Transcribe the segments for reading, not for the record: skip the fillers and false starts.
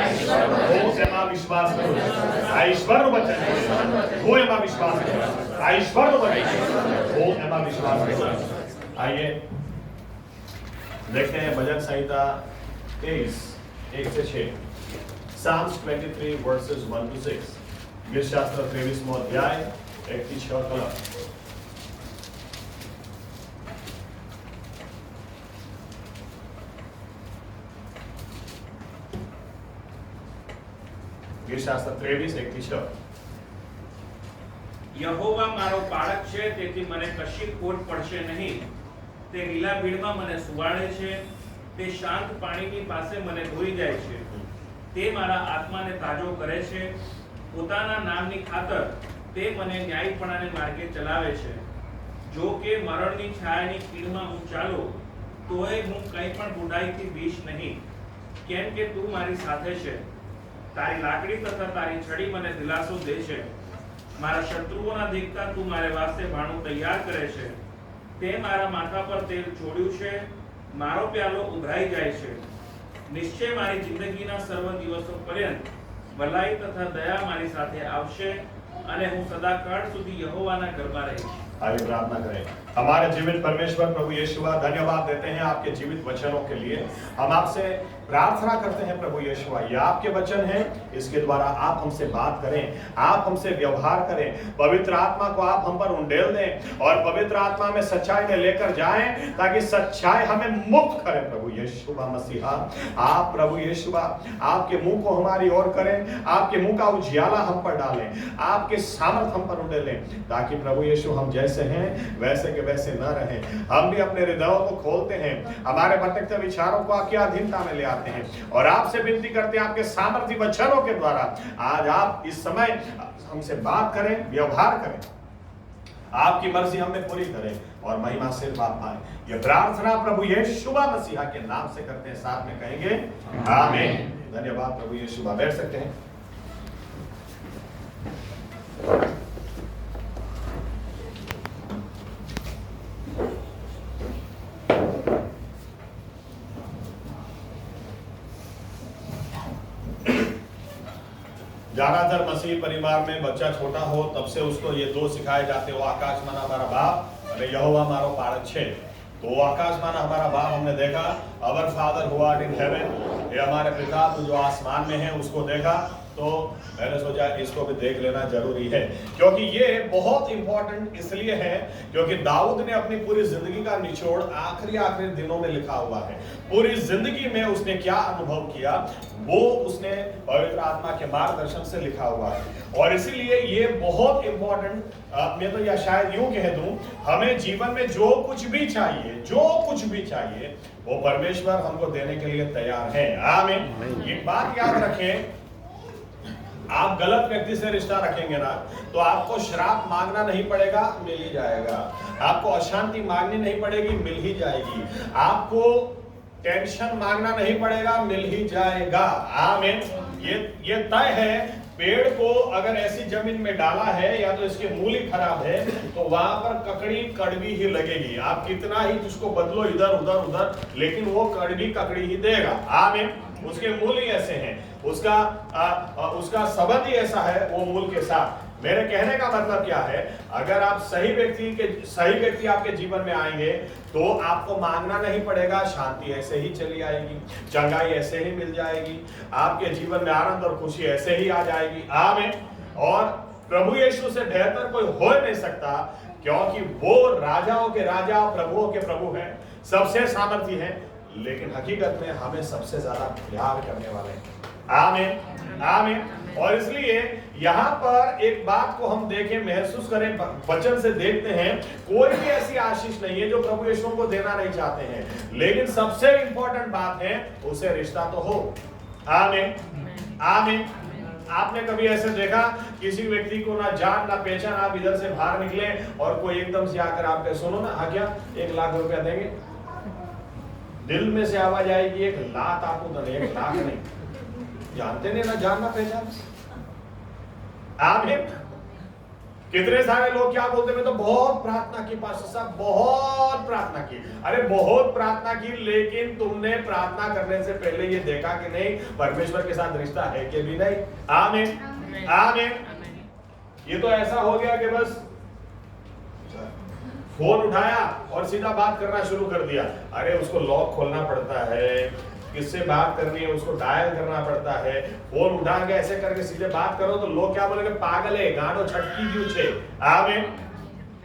હું એમાં વિશ્વાસ કરું છું। આ ઈશ્વરનું વચન છે, હું એમાં વિશ્વાસ કરું છું। આ ઈશ્વરનું વચન છે, હું એમાં વિશ્વાસ કરું છું। आइए देखते हैं भजन संहिता 23:1-6, Psalms 23 verses 1-6, गीत शास्त्र 23वां अध्याय 1-6 कलम। गीत शास्त्र 23:1-6। यहोवा मारो पाळक છે તેથી મને કશી ખોટ પડશે નહીં। તે લીલા ભીડમાં મને સુવાડે છે, તે શાંત પાણીની પાસે મને ધોઈ જાય છે। તે મારા આત્માને તાજો કરે છે, પોતાના નામની ખાતર તે મને ન્યાયપણાને માર્ગે ચલાવે છે। જો કે મરણની છાયાની ખીણમાં હું ચાલું તોય હું કંઈ પણ બુરાઈથી બીશ નહીં, કેમ કે તું મારી સાથે છે। તારી લાકડી તથા તારી છડી મને દિલાસો દે છે। મારા શત્રુઓના દીકતા તું મારે વાસ્તે ભાણું તૈયાર કરે છે। તે મારા માથા પર તેલ છોડ્યું છે, મારો પ્યાલો ઉભરાઈ જાય છે। નિશ્ચય મારી જિંદગીના સર્વ દિવસો પર્યંત ભલાઈ તથા દયા મારી સાથે આવશે અને હું સદાકાળ સુધી यहोवाના ઘરમાં રહીશ। आइए प्रार्थना करें। हमारे जीवित परमेश्वर प्रभु यीशुआ, धन्यवाद देते हैं आपके जीवित वचनों के लिए। हम आपसे प्रार्थना करते हैं प्रभु यीशुआ, ये आपके वचन हैं, इसके द्वारा आप हमसे बात करें, आप हमसे व्यवहार करें। पवित्र आत्मा को आप हम पर उंडेल दें और पवित्र आत्मा में सच्चाई में लेकर जाएं, ताकि सच्चाई हमें मुक्त करे। प्रभु यीशुआ मसीहा, आप प्रभु यीशुआ आपके मुंह को हमारी ओर करें, आपके मुंह का उजियाला हम पर डालें, आपके सामर्थ हम पर उंडेलें, ताकि प्रभु यीशु हम जैसे हैं वैसे के वैसे न रहें। हम भी अपने हृदयों को खोलते हैं, हमारे भटकते विचारों को आपकी अधीनता में ले आते हैं और आपसे विनती करते हैं आपके सामर्थ्य वचनों के द्वारा आज आप इस समय हमसे बात करें, व्यवहार करें, आपकी मर्जी हमें पूरी करें और महिमा सिर्फ आप पाएं। ये प्रार्थना प्रभु यीशुआ मसीहा के नाम से करते हैं, साथ में कहेंगे आमीन। धन्यवाद प्रभु यीशुआ। बैठ सकते हैं। ज्यादातर मसीह परिवार में बच्चा छोटा हो तब से उसको ये दो सिखाए जाते हो, आकाशमाना हमारा बाप और यहोवा मारो पाळक छे। तो आकाशमाना हमारा बाप हमने देखा, our father who art in heaven, ये हमारे पिता जो आसमान में है उसको देखा। तो मैंने सोचा इसको भी देख लेना जरूरी है, क्योंकि ये बहुत इंपॉर्टेंट इसलिए है क्योंकि दाऊद ने अपनी पूरी जिंदगी का निचोड़ आखिरी दिनों में लिखा हुआ है। पूरी जिंदगी में उसने क्या अनुभव किया वो उसने पवित्र आत्मा के मार्गदर्शन से लिखा हुआ है, और इसीलिए ये बहुत इंपॉर्टेंट। मैं तो या शायद यूं कह दूं, हमें जीवन में जो कुछ भी चाहिए वो परमेश्वर हमको देने के लिए तैयार है। आमीन। ये बात याद रखें, आप गलत व्यक्ति से रिश्ता रखेंगे ना तो आपको श्राप मांगना नहीं पड़ेगा, मिल ही जाएगा। आपको अशांति मांगनी नहीं पड़ेगी, मिल ही जाएगी। आपको टेंशन मांगना नहीं पड़ेगा, मिल ही जाएगा। आमीन। ये तय है। पेड़ को अगर ऐसी जमीन में डाला है या तो इसके मूल ही खराब है तो वहां पर ककड़ी कड़वी ही लगेगी। आप कितना ही उसको बदलो इधर उधर, लेकिन वो कड़वी ही देगा। आमीन। उसके मूल ही ऐसे हैं, उसका संबंध ही ऐसा है वो मूल के साथ। मेरे कहने का मतलब क्या है, अगर आप सही व्यक्ति आपके जीवन में आएंगे तो आपको मांगना नहीं पड़ेगा, शांति ऐसे ही चली आएगी, चंगाई ऐसे ही मिल जाएगी, आपके जीवन में आनंद और खुशी ऐसे ही आ जाएगी। आमीन। और प्रभु यीशु से बेहतर कोई हो नहीं सकता, क्योंकि वो राजाओं के राजा, प्रभुओं के प्रभु हैं, सबसे सामर्थी हैं, लेकिन हकीकत में हमें सबसे ज्यादा प्यार करने वाले हैं। आमीन। आमीन। और इसलिए यहाँ पर एक बात को हम देखें, महसूस करें, वचन से देखते हैं, कोई भी ऐसी आशीष नहीं है जो प्रभु यीशु को देना नहीं चाहते हैं, लेकिन सबसे इंपॉर्टेंट बात है उसे रिश्ता तो हो। आमीन। आमीन। आपने कभी ऐसे देखा किसी व्यक्ति को ना जान ना पहचान, आप इधर से बाहर निकले और कोई एकदम से आकर आपके सुनो ना, हाँ क्या 1 लाख रुपया देंगे, दिल में से आवाज आएगी 1 लाख आपको, 1 लाख नहीं, जानते नहीं ना, जानना पहचान। आमीन। कितने सारे लोग क्या बोलते हैं, मैं तो बहुत प्रार्थना की पास्टर साहब, बहुत प्रार्थना की। अरे बहुत प्रार्थना की, लेकिन तुमने प्रार्थना करने से पहले ये देखा कि नहीं परमेश्वर के साथ रिश्ता है कि भी नहीं? आमीन आमीन। ये तो ऐसा हो गया कि बस फोन उठाया और सीधा बात करना शुरू कर दिया। अरे उसको लॉक खोलना पड़ता है, किससे बात करनी है उसको डायल करना पड़ता है, फोन उठा के ऐसे करके सीधे बात करो तो लोग क्या बोलेंगे, पागल है, गाड़ो छटकी क्यों छे। आमीन।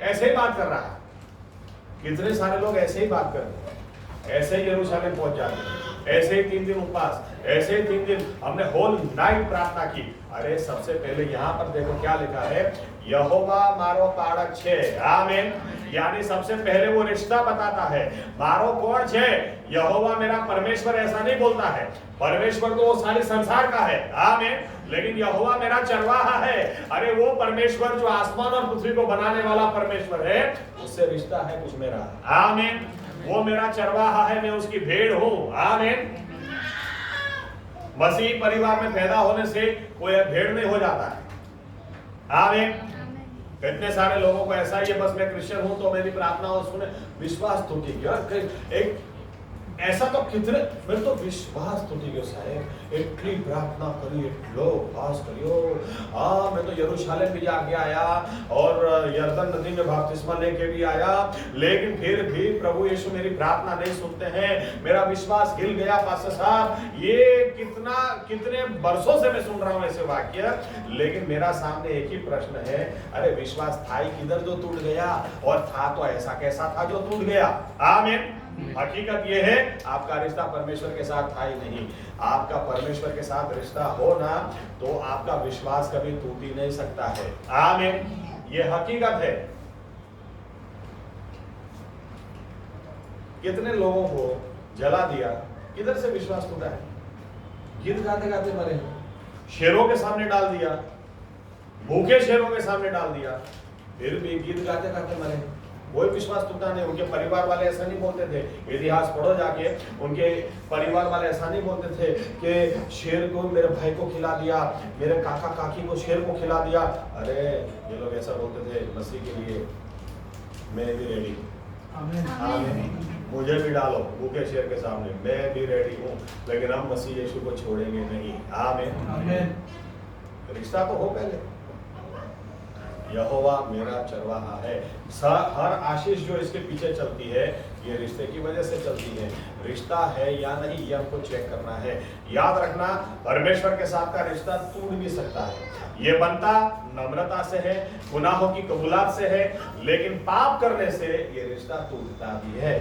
ऐसे ही बात कर रहा है। कितने सारे लोग ऐसे ही बात करते हैं, ऐसे ही यरूशलेम पहुंच जाते हैं, ऐसे ही 3 दिन उपवास, ऐसे ही 3 दिन हमने होल नाइट प्रार्थना की। अरे सबसे पहले यहाँ पर देखो क्या लिखा है, यहोवा मारो पाड़क छे। आमीन। यानी सबसे पहले वो रिश्ता बताता है। मारो कौन छे? यहोवा मेरा परमेश्वर। ऐसा नहीं बोलता है, परमेश्वर तो वो सारे संसार का है। आमीन। लेकिन यहोवा मेरा चरवाहा है। अरे वो परमेश्वर जो आसमान और पृथ्वी को बनाने वाला परमेश्वर है, उससे रिश्ता है कुछ मेरा। आमीन। वो मेरा चरवाहा है, मैं उसकी भेड़ हूं। आमीन। मसीह परिवार में पैदा होने से कोई भेड़ नहीं हो जाता है। आमीन। इतने सारे लोगों को ऐसा ही है, बस मैं क्रिश्चियन हूं तो मेरी प्रार्थना हो सुने, विश्वास टूटी गया। एक ऐसा तो कितने, मेरे तो विश्वास टूटी गयो साहेब, इतनी प्रार्थना करी, लो पास करियो। मैं तो यरूशलेम भी जाके आया और यरदन नदी में बपतिस्मा लेके भी आया, लेकिन फिर भी प्रभु यीशु मेरी प्रार्थना नहीं सुनते हैं। मेरा विश्वास हिल गया पास्टर साहब। ये कितने वर्षों से मैं सुन रहा हूं ऐसे वाक्य, लेकिन मेरा सामने एक ही प्रश्न है, अरे विश्वास था ही किधर जो टूट गया, और था तो ऐसा कैसा था जो टूट गया। आमीन। हकीकत यह है, आपका रिश्ता परमेश्वर के साथ था ही नहीं। आपका परमेश्वर के साथ रिश्ता हो ना, तो आपका विश्वास कभी टूट ही नहीं सकता है। आमीन। ये हकीकत है। कितने लोगों को जला दिया, किधर से विश्वास टूटा है? गीत गाते गाते मरे, शेरों के सामने डाल दिया, भूखे शेरों के सामने डाल दिया, फिर भी गीत गाते गाते मरे, कोई विश्वास टूटा नहीं। उनके परिवार वाले ऐसा नहीं बोलते थे, इतिहास पढ़ो जाके, उनके परिवार वाले ऐसा नहीं बोलते थे कि शेर को मेरे भाई को खिला दिया, मेरे काका काकी को शेर को खिला दिया। अरे ये लोग ऐसा बोलते थे, मसीह के लिए मैं भी रेडी। आमीन। मुझे भी डालो भूखे शेर के सामने, मैं भी रेडी हूँ, लेकिन हम मसीह यीशु को छोड़ेंगे नहीं। आमीन। रिश्ता तो हो पहले। यहोवा मेरा चरवाहा है। हर आशीष जो इसके पीछे चलती है, ये रिश्ते की वजह से चलती है। रिश्ता है या नहीं, ये हमको चेक करना है। याद रखना, परमेश्वर के साथ का रिश्ता टूट भी सकता है। ये बनता नम्रता से है, गुनाहों की कबूलात से है, लेकिन पाप करने से ये रिश्ता टूटता भी है।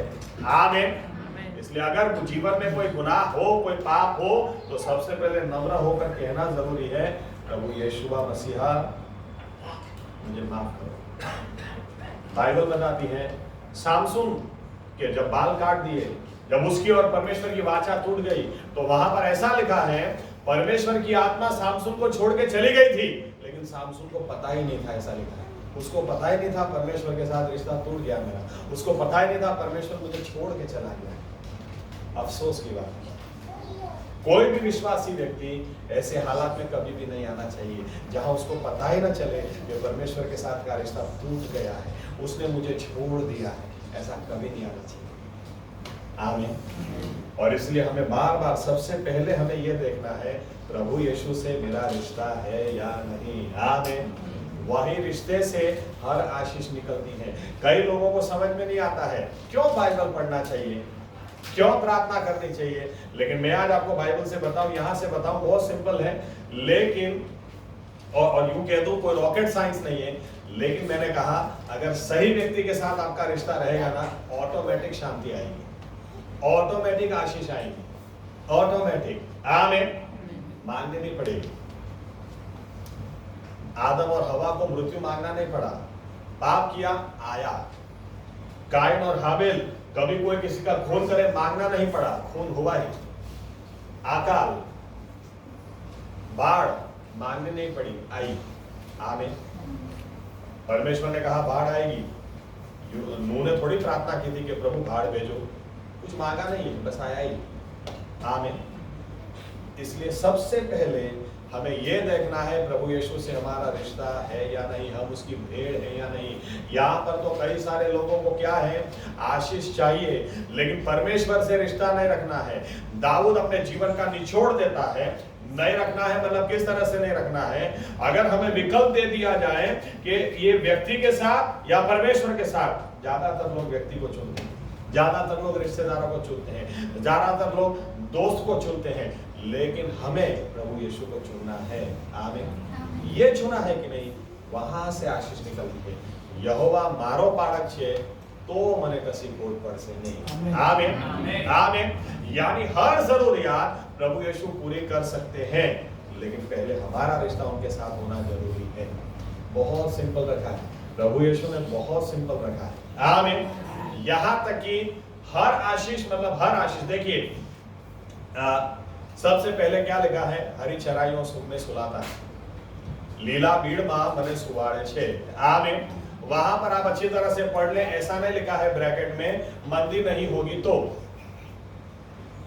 आमीन। इसलिए अगर जीवन में कोई गुनाह हो, कोई पाप हो, तो सबसे पहले नम्र होकर कहना जरूरी है, प्रभु यीशु मसीहा मुझे माफ करो। बाइबल बताती है, सामसून के जब बाल काट दिए, जब उसकी और परमेश्वर की वाचा टूट गई, तो वहां पर ऐसा लिखा है, परमेश्वर की आत्मा सामसून को छोड़ के चली गई थी, लेकिन सामसून को पता ही नहीं था। ऐसा लिखा है, उसको पता ही नहीं था परमेश्वर के साथ रिश्ता टूट गया मेरा, उसको पता ही नहीं था परमेश्वर मुझे छोड़ के चला गया। अफसोस की बात। कोई भी विश्वासी व्यक्ति ऐसे हालात में कभी भी नहीं आना चाहिए जहां उसको पता ही ना चले कि परमेश्वर के साथ का रिश्ता टूट गया है, उसने मुझे छोड़ दिया है। ऐसा कभी नहीं आना चाहिए। आमीन। और इसलिए हमें बार बार सबसे पहले हमें यह देखना है, प्रभु यीशु से मेरा रिश्ता है या नहीं। आमीन। वही रिश्ते से हर आशीष निकलती है। कई लोगों को समझ में नहीं आता है क्यों बाइबल पढ़ना चाहिए, क्यों प्रार्थना करनी चाहिए, लेकिन मैं आज आपको बाइबल से बताऊं, यहां से बताऊं, बहुत सिंपल है, लेकिन और यूं कह दूं कोई रॉकेट साइंस नहीं है, लेकिन मैंने कहा अगर सही व्यक्ति के साथ आपका रिश्ता रहेगा ना, ऑटोमेटिक शांति आएगी, ऑटोमेटिक आशीष आएगी, ऑटोमेटिक। आमीन। मांगने नहीं पड़ेगी। आदम और हवा को मृत्यु मांगना नहीं पड़ा, पाप किया आया। काइन और हाबिल, कभी कोई किसी का खून करे, मांगना नहीं पड़ा, खून हुआ ही। अकाल, बाढ़ मांगनी नहीं पड़ी, आई। आमीन। परमेश्वर ने कहा बाढ़ आएगी, नूह ने थोड़ी प्रार्थना की थी कि प्रभु बाढ़ भेजो, कुछ मांगा नहीं है, बस आया ही। आमीन। इसलिए सबसे पहले हमें ये देखना है प्रभु यीशु से हमारा रिश्ता है या नहीं, हम उसकी भेड़ है या नहीं। यहाँ पर तो कई सारे लोगों को क्या है, आशीष चाहिए लेकिन परमेश्वर से रिश्ता नहीं रखना है। दाऊद अपने जीवन का निचोड़ देता है, नहीं रखना है मतलब किस तरह से नहीं रखना है। अगर हमें विकल्प दे दिया जाए कि ये व्यक्ति के साथ या परमेश्वर के साथ, ज्यादातर लोग व्यक्ति को चुनते हैं, ज्यादातर लोग रिश्तेदारों को चुनते हैं, ज्यादातर लोग दोस्त को चुनते हैं, लेकिन हमें प्रभु यीशु को चुनना है। आमीन। ये चुना है कि नहीं, वहां से आशीष निकलती है। यहोवा मारो पाड़क छे तो मने कसी कोट पड़से नहीं। आमीन आमीन। यानी हर जरूरियात प्रभु यीशु पूरी कर सकते हैं, लेकिन पहले हमारा रिश्ता उनके साथ होना जरूरी है। बहुत सिंपल रखा है प्रभु यीशु ने, बहुत सिंपल रखा है। आमीन। यहां तक कि हर आशीष मतलब हर आशीष, देखिए सबसे पहले क्या लिखा है, हरी चराइयों में सुलाता है, लीला भीड़ मां मने सुवाड़े छे। आमीन। वहां पर आप अच्छी तरह से पढ़ लें, ऐसा नहीं लिखा है ब्रैकेट में मंदी नहीं होगी तो।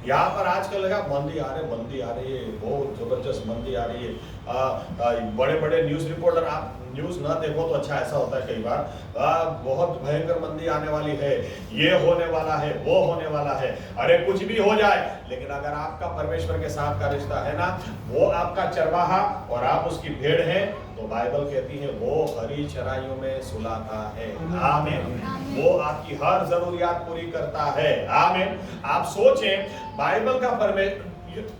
यहाँ पर आजकल लगा मंदी आ रही है, बहुत जबरदस्त मंदी आ रही है। बड़े बड़े न्यूज रिपोर्टर, आप न्यूज ना देखो तो अच्छा, ऐसा होता है कई बार, बहुत भयंकर मंदी आने वाली है, ये होने वाला है, वो होने वाला है। अरे कुछ भी हो जाए, लेकिन अगर आपका परमेश्वर के साथ का रिश्ता है ना, वो आपका चरवाहा और आप उसकी भेड़ हैं, तो बाइबल कहती है वो हरी चराइयों में सुलाता है। आमीन। वो आपकी हर जरूरियात पूरी करता है। आमीन। आप सोचें, बाइबल का परमेश्वर,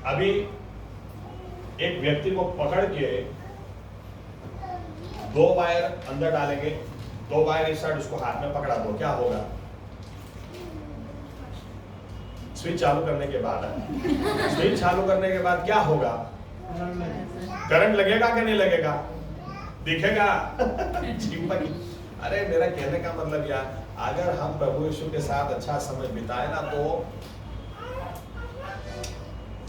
अभी एक व्यक्ति को पकड़ के 2 वायर अंदर डालेंगे, 2 वायर इस साइड, उसको हाथ में पकड़ा दो, क्या होगा? स्विच चालू करने के बाद क्या होगा? करंट लगेगा कि नहीं लगेगा? दिखेगा? चिपक। अरे मेरा कहने का मतलब यार, अगर हम प्रभु यीशु के साथ अच्छा समय बिताए ना, तो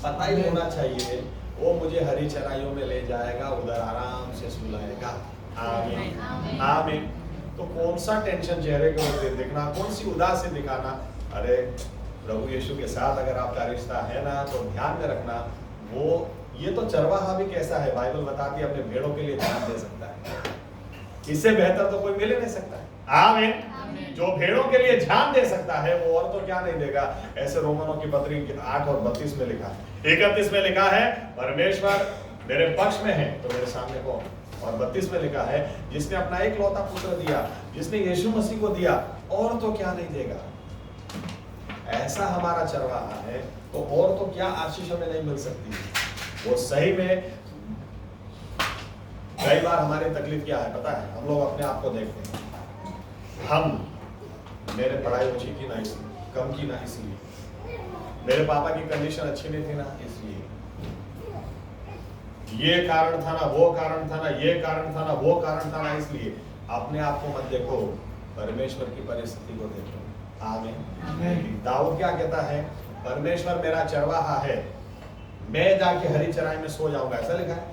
पता ही होना चाहिए वो मुझे हरी चराइयों में ले जाएगा, उधर आराम से सुलाएगा। आमीन आमीन। तो कौन सा टेंशन चेहरे के ऊपर दिखना, कौन सी उदासी दिखाना? अरे प्रभु यीशु के साथ अगर आपका रिश्ता है ना, तो ध्यान में रखना, वो ये तो चरवाहा भी कैसा है, बाइबल बताती है अपने भेड़ों के लिए ध्यान दे सकता है। इससे बेहतर तो कोई मिल ही नहीं सकता है। आमीन। जो भेड़ों के लिए ध्यान दे सकता है, वो और तो क्या नहीं देगा। ऐसे रोमनों की पत्री 8 और 32 में लिखा है, 31 में लिखा है, परमेश्वर मेरे पक्ष में है तो मेरे सामने कौन? और 32 में लिखा है, जिसने अपना एक लौता पुत्र दिया, जिसने यीशु मसीह को दिया, और तो क्या नहीं देगा। ऐसा हमारा चरवाहा है, तो और तो क्या आशीष हमें नहीं मिल सकती। वो सही में, कई बार हमारी तकलीफ क्या है पता है, हम लोग अपने आप को देखते हैं, मेरे पढ़ाई अच्छी की ना, इसलिए कम की ना, इसलिए मेरे पापा की कंडीशन अच्छी नहीं थी ना, इसलिए ये कारण था ना, वो कारण था ना, ये कारण था ना, वो कारण था ना, इसलिए अपने आप को मत देखो, परमेश्वर की परिस्थिति को देखो। आमीन। दाऊद क्या कहता है, परमेश्वर मेरा चरवाहा है, मैं जाके हरी चराई में सो जाऊंगा, ऐसा लिखा है।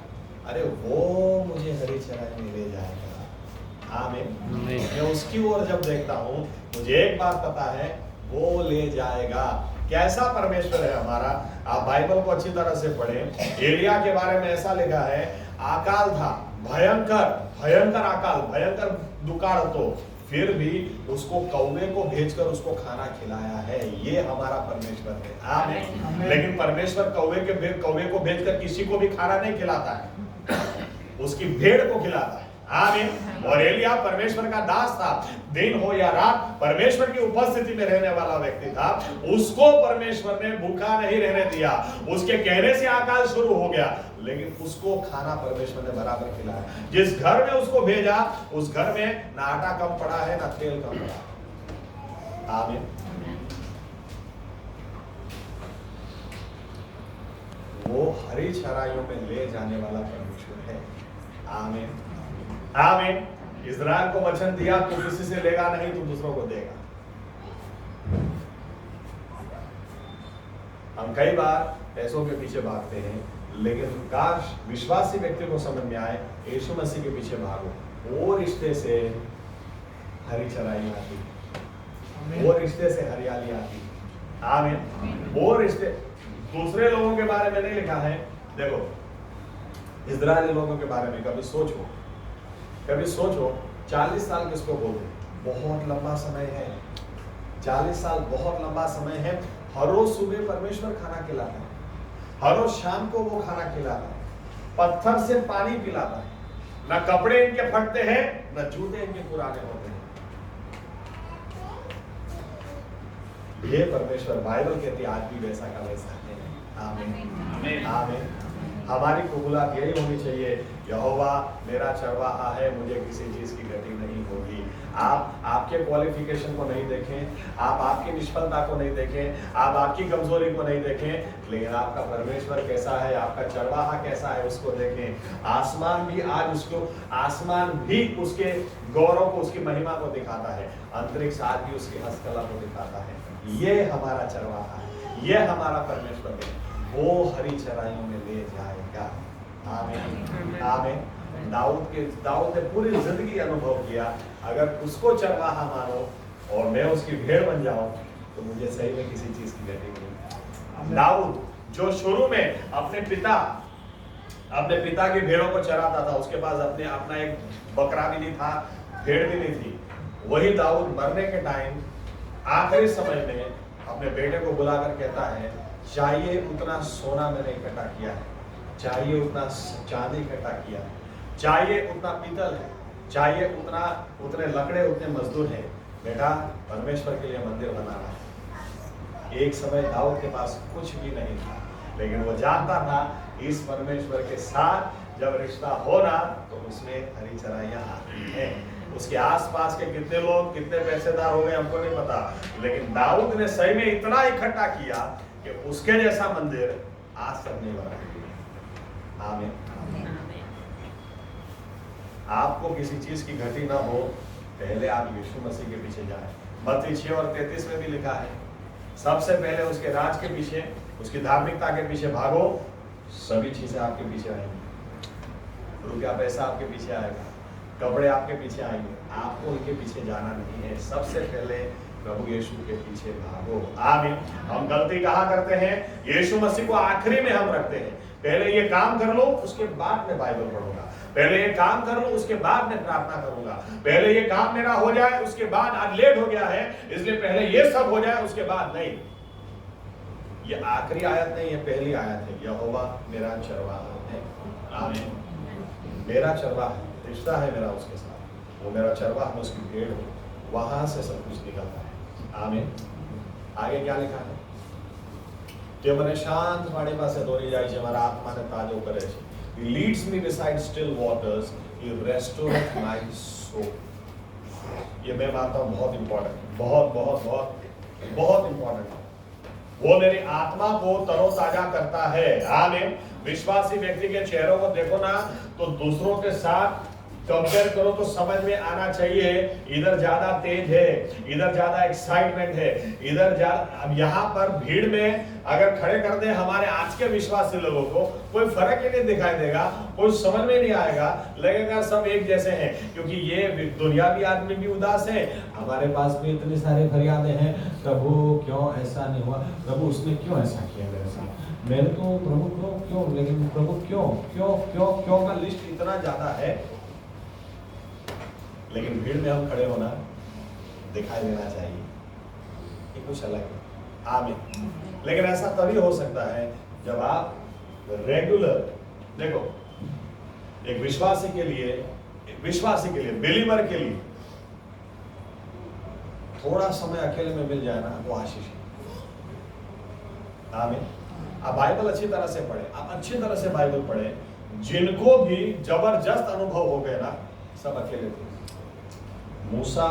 अरे वो मुझे हरी चराई में ले जाएगा। आमीन। मैं उसकी ओर जब देखता हूँ, मुझे एक बात पता है, वो ले जाएगा। कैसा परमेश्वर है हमारा। आप बाइबल को अच्छी तरह से पढ़ें। एलिया के बारे में ऐसा लिखा है, अकाल था, भयंकर अकाल, भयंकर दुकाल, तो फिर भी उसको कौवे को भेजकर उसको खाना खिलाया है। ये हमारा परमेश्वर है। आमीन। लेकिन परमेश्वर कौवे को भेजकर किसी को भी खाना नहीं खिलाता है, उसकी भेड़ को खिलाता है। आमीन। और एलिया परमेश्वर का दास था, दिन हो या रात परमेश्वर की उपस्थिति में रहने वाला व्यक्ति था, उसको परमेश्वर ने भूखा नहीं रहने दिया। उसके कहने से अकाल शुरू हो गया, लेकिन उसको खाना परमेश्वर ने बराबर खिलाया। जिस घर में उसको भेजा, उस घर में ना आटा कम पड़ा है ना तेल कम पड़ा। आमीन। वो हरी चराइयों में ले जाने वाला परमेश्वर है। आमीन आमीन। इज़राइल को वचन दिया, तू किसी से लेगा नहीं, तू दूसरों को देगा। हम कई बार पैसों के पीछे भागते हैं, लेकिन काश विश्वासी व्यक्ति को समझ में आए, यीशु मसीह के पीछे भागो, वो रिश्ते से हरी चराई आती, वो रिश्ते से हरियाली आती। आमीन। वो रिश्ते दूसरे लोगों के बारे में नहीं लिखा है। देखो इजरायली लोगों के बारे में कभी सोचो 40 साल किसको बोलते हैं? बहुत लंबा समय है। 40 साल बहुत लंबा समय है। हर रोज सुबह परमेश्वर खाना खिलाता है, हर रोज शाम को वो खाना खिलाता है, पत्थर से पानी पिलाता है, ना कपड़े इनके फटते हैं, ना जूते इनके पुराने होते हैं। ये परमेश्वर बाइबल कहती है आज भी वैसा का वैसा है। आमीन आमीन। हमारी कबूलात यही होनी चाहिए, यहोवा मेरा चरवाहा है, मुझे किसी चीज की घटी नहीं होगी। आप आपके क्वालिफिकेशन को नहीं देखें, आप आपकी निष्फलता को नहीं देखें, आप आपकी कमजोरी को नहीं देखें, लेकिन आपका परमेश्वर कैसा है, आपका चरवाहा कैसा है उसको देखें। आसमान भी उसके गौरव को, उसकी महिमा को दिखाता है। अंतरिक्ष आज भी उसकी हस्तकला को दिखाता है। ये हमारा चरवाहा है, ये हमारा परमेश्वर है, वो हरी चराइयों में ले जाएगा। आमीन आमीन। दाऊद ने पूरी जिंदगी अनुभव किया, अगर उसको चरवाहा मानो और मैं उसकी भेड़ बन जाऊं तो मुझे सही में किसी चीज की घटी नहीं। दाऊद जो शुरू में अपने पिता की भेड़ों को चराता था, उसके पास अपना एक बकरा भी नहीं था, भेड़ भी नहीं थी, वही दाऊद मरने के टाइम आखिरी समय में अपने बेटे को बुलाकर कहता है, चाहिए उतना सोना मैंने इकट्ठा किया है, चाहिए उतना चांदी इकट्ठा किया है, चाहिए उतना पीतल है, चाहिए उतने लकड़े, उतने मजदूर हैं, बेटा परमेश्वर के लिए मंदिर बनाना है। एक समय दाऊद के पास कुछ भी नहीं था, लेकिन वो जानता था इस परमेश्वर के साथ जब रिश्ता होना तो उसमें हरी चराइयां आती हैं। उसके आसपास के कितने लोग कितने पैसेदार हो गए हमको नहीं पता, लेकिन दाऊद ने सही में इतना इकट्ठा किया कि उसके जैसा मंदिर आज तक नहीं बना। आमीन। आपको किसी चीज की घटी ना हो, पहले आप यीशु मसीह के पीछे जाएं। मत्ती 6:33 में भी लिखा है, सबसे पहले उसके राज के पीछे, उसकी धार्मिकता के पीछे भागो, सभी चीजें आपके पीछे आएंगी। रुपया पैसा आपके पीछे आएगा, कपड़े आपके पीछे आएंगे, आपको उनके पीछे जाना नहीं है। सबसे पहले प्रभु यीशु के पीछे भागो। आमीन। हम गलती कहाँ करते हैं? यीशु मसीह को आखिरी में हम रखते हैं। पहले ये काम कर लो, उसके बाद मैं बाइबल पढ़ूंगा, पहले ये काम कर लो, उसके बाद मैं प्रार्थना करूंगा, पहले ये काम मेरा हो जाए, उसके बाद आज लेट हो गया है इसलिए पहले ये सब हो जाए, उसके बाद नहीं। ये आखिरी आयत नहीं है, पहली आयत है, यहोवा मेरा चरवाहा है। आमीन। मेरा चरवाहा, रिश्ता है मेरा उसके साथ, वो मेरा चरवाहा, मैं उसकी भेड़ हूँ, वहां से सब कुछ निकलता है। आमीन। आगे क्या लिखा है? જે મને શાંત પાણી પાસે દોરી જાય છે, મારા આત્માને તાજો કરે છે. He leads me beside still waters, he restoreth my soul. ये मैं मानता हूँ बहुत इंपॉर्टेंट, बहुत बहुत बहुत बहुत इंपॉर्टेंट है। वो मेरी आत्मा को तरोताजा करता है। आमीन। विश्वासी व्यक्ति के चेहरों को देखो ना तो दूसरों के साथ कंपेयर करो तो समझ में आना चाहिए, इधर ज्यादा तेज है, इधर ज्यादा एक्साइटमेंट है, इधर ज्यादा। अब यहाँ पर भीड़ में अगर खड़े कर दे हमारे आज के विश्वासी लोगों को, कोई फर्क ही नहीं दिखाई देगा, कोई समझ में नहीं आएगा, लगेगा सब एक जैसे हैं, क्योंकि ये दुनियावी आदमी भी उदास है, हमारे पास भी इतनी सारी फरियादें हैं, प्रभु क्यों ऐसा नहीं हुआ, प्रभु उसने क्यों ऐसा किया मेरे साथ, मेरे तो प्रभु को क्यों, लेकिन प्रभु क्यों क्यों क्यों क्यों का लिस्ट इतना ज्यादा है। लेकिन भीड़ में हम खड़े होना दिखाई देना चाहिए कि कुछ अलग है। आमीन। लेकिन ऐसा तभी हो सकता है जब आप रेगुलर, देखो एक विश्वासी के लिए बिलीवर के लिए थोड़ा समय अकेले में मिल जाए ना, वो आशीष है। आमीन। आप बाइबल अच्छी तरह से पढ़े, आप अच्छी तरह से बाइबल पढ़े। जिनको भी जबरदस्त अनुभव हो गए ना, सब अकेले थे। मूसा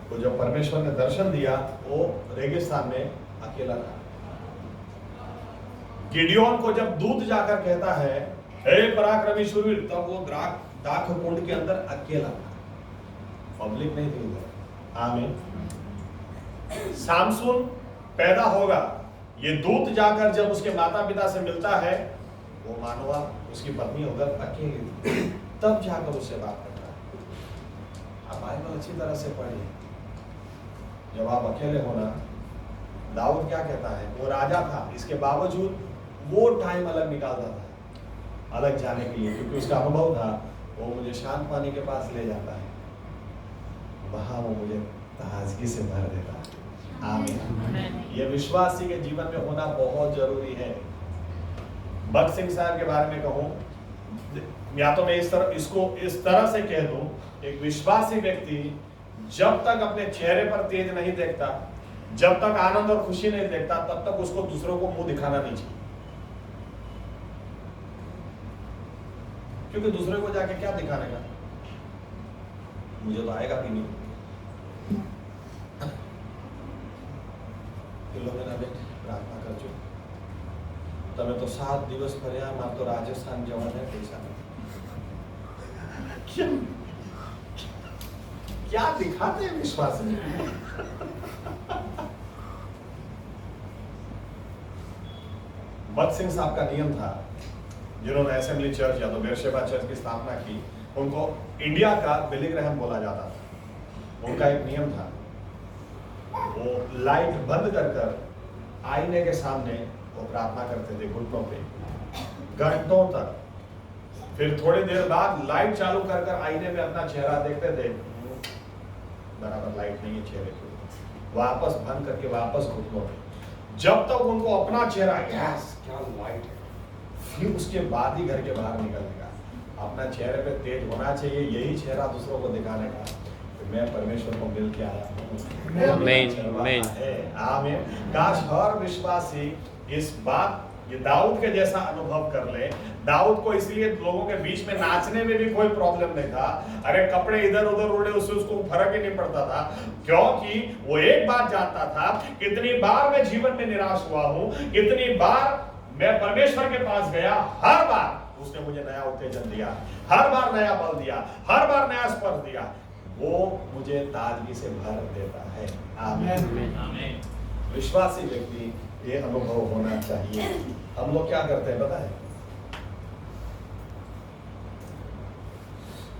को जब परमेश्वर ने दर्शन दिया वो रेगिस्तान में अकेला था। गिडियोन को जब दूत जाकर कहता है हे पराक्रमी शूरवीर, तब वो दाख कुंड के अंदर अकेला था, पब्लिक नहीं थी उधर। आमीन। सामसून पैदा होगा, ये दूत जाकर जब उसके माता पिता से मिलता है, वो मानवा उसकी पत्नी उधर अकेली थी, तब जाकर उससे बात करता है। आप बाइबल अच्छी तरह से पढ़िए। जब आप अकेले होना दाऊद क्या कहता है, वो राजा था, इसके बावजूद वो टाइम अलग निकालता था अलग जाने के लिए, क्योंकि उसका अनुभव था वो मुझे शांत पानी के पास ले जाता है, वहां वो मुझे ताजगी से भर देता है। आमीन। ये विश्वासी के जीवन में होना बहुत जरूरी है। भगत सिंह साहब के बारे में कहूं, या तो मैं इसको इस तरह से कह दूं, एक विश्वासी व्यक्ति जब तक अपने चेहरे पर तेज नहीं देखता, जब तक आनंद और खुशी नहीं देखता, तब तक उसको दूसरों को मुंह दिखाना नहीं चाहिए, क्योंकि दूसरे को जाके क्या दिखाने का, मुझे तो आएगा भी नहीं। प्रार्थना कर जो તમે તો 7 દિવસ ફર્યા, માર તો રાજસ્થાન જવા છે પૈસા क्या क्या दिखाते हैं विश्वास में। भगत सिंह साहब का नियम था, जिन्होंने असेंबली चर्च या तो बेरशेबा चर्च की स्थापना की, उनको इंडिया का बिली ग्रैहम बोला जाता था। उनका एक नियम था, वो लाइट बंद कर आईने के सामने वो प्रार्थना करते थे घुटनों पे घंटों तक। फिर थोड़ी देर बाद लाइट चालू कर आईने में अपना चेहरा देखते थे, बराबर लाइट नहीं है चेहरे पे, वापस बंद करके वापस घुटनों पे, जब तक उनको अपना चेहरा यस क्या लाइट है, फिर उसके बाद ही घर के बाहर निकलने का। अपना चेहरे पे तेज होना चाहिए, यही चेहरा दूसरों को दिखाने का। तो मैं परमेश्वर को मिल के आया हूँ। आमीन। काश हर विश्वासी इस बात, ये दाऊद के जैसा अनुभव कर ले। दाऊद को इसलिए लोगों के बीच में नाचने में भी कोई प्रॉब्लम नहीं था, अरे कपड़े इधर उधर उड़े उससे उसको फर्क ही नहीं पड़ता था, क्योंकि वो एक बात जानता था, कितनी बार मैं जीवन में निराश हुआ हूं, कितनी बार मैं परमेश्वर के पास गया, हर बार उसने मुझे नया उत्तेजन दिया, हर बार नया बल दिया, हर बार नया स्पर्श दिया, वो मुझे ताजगी से भर देता है। आमीन। विश्वासी व्यक्ति ये अनुभव होना चाहिए। हम लोग क्या करते हैं पता है,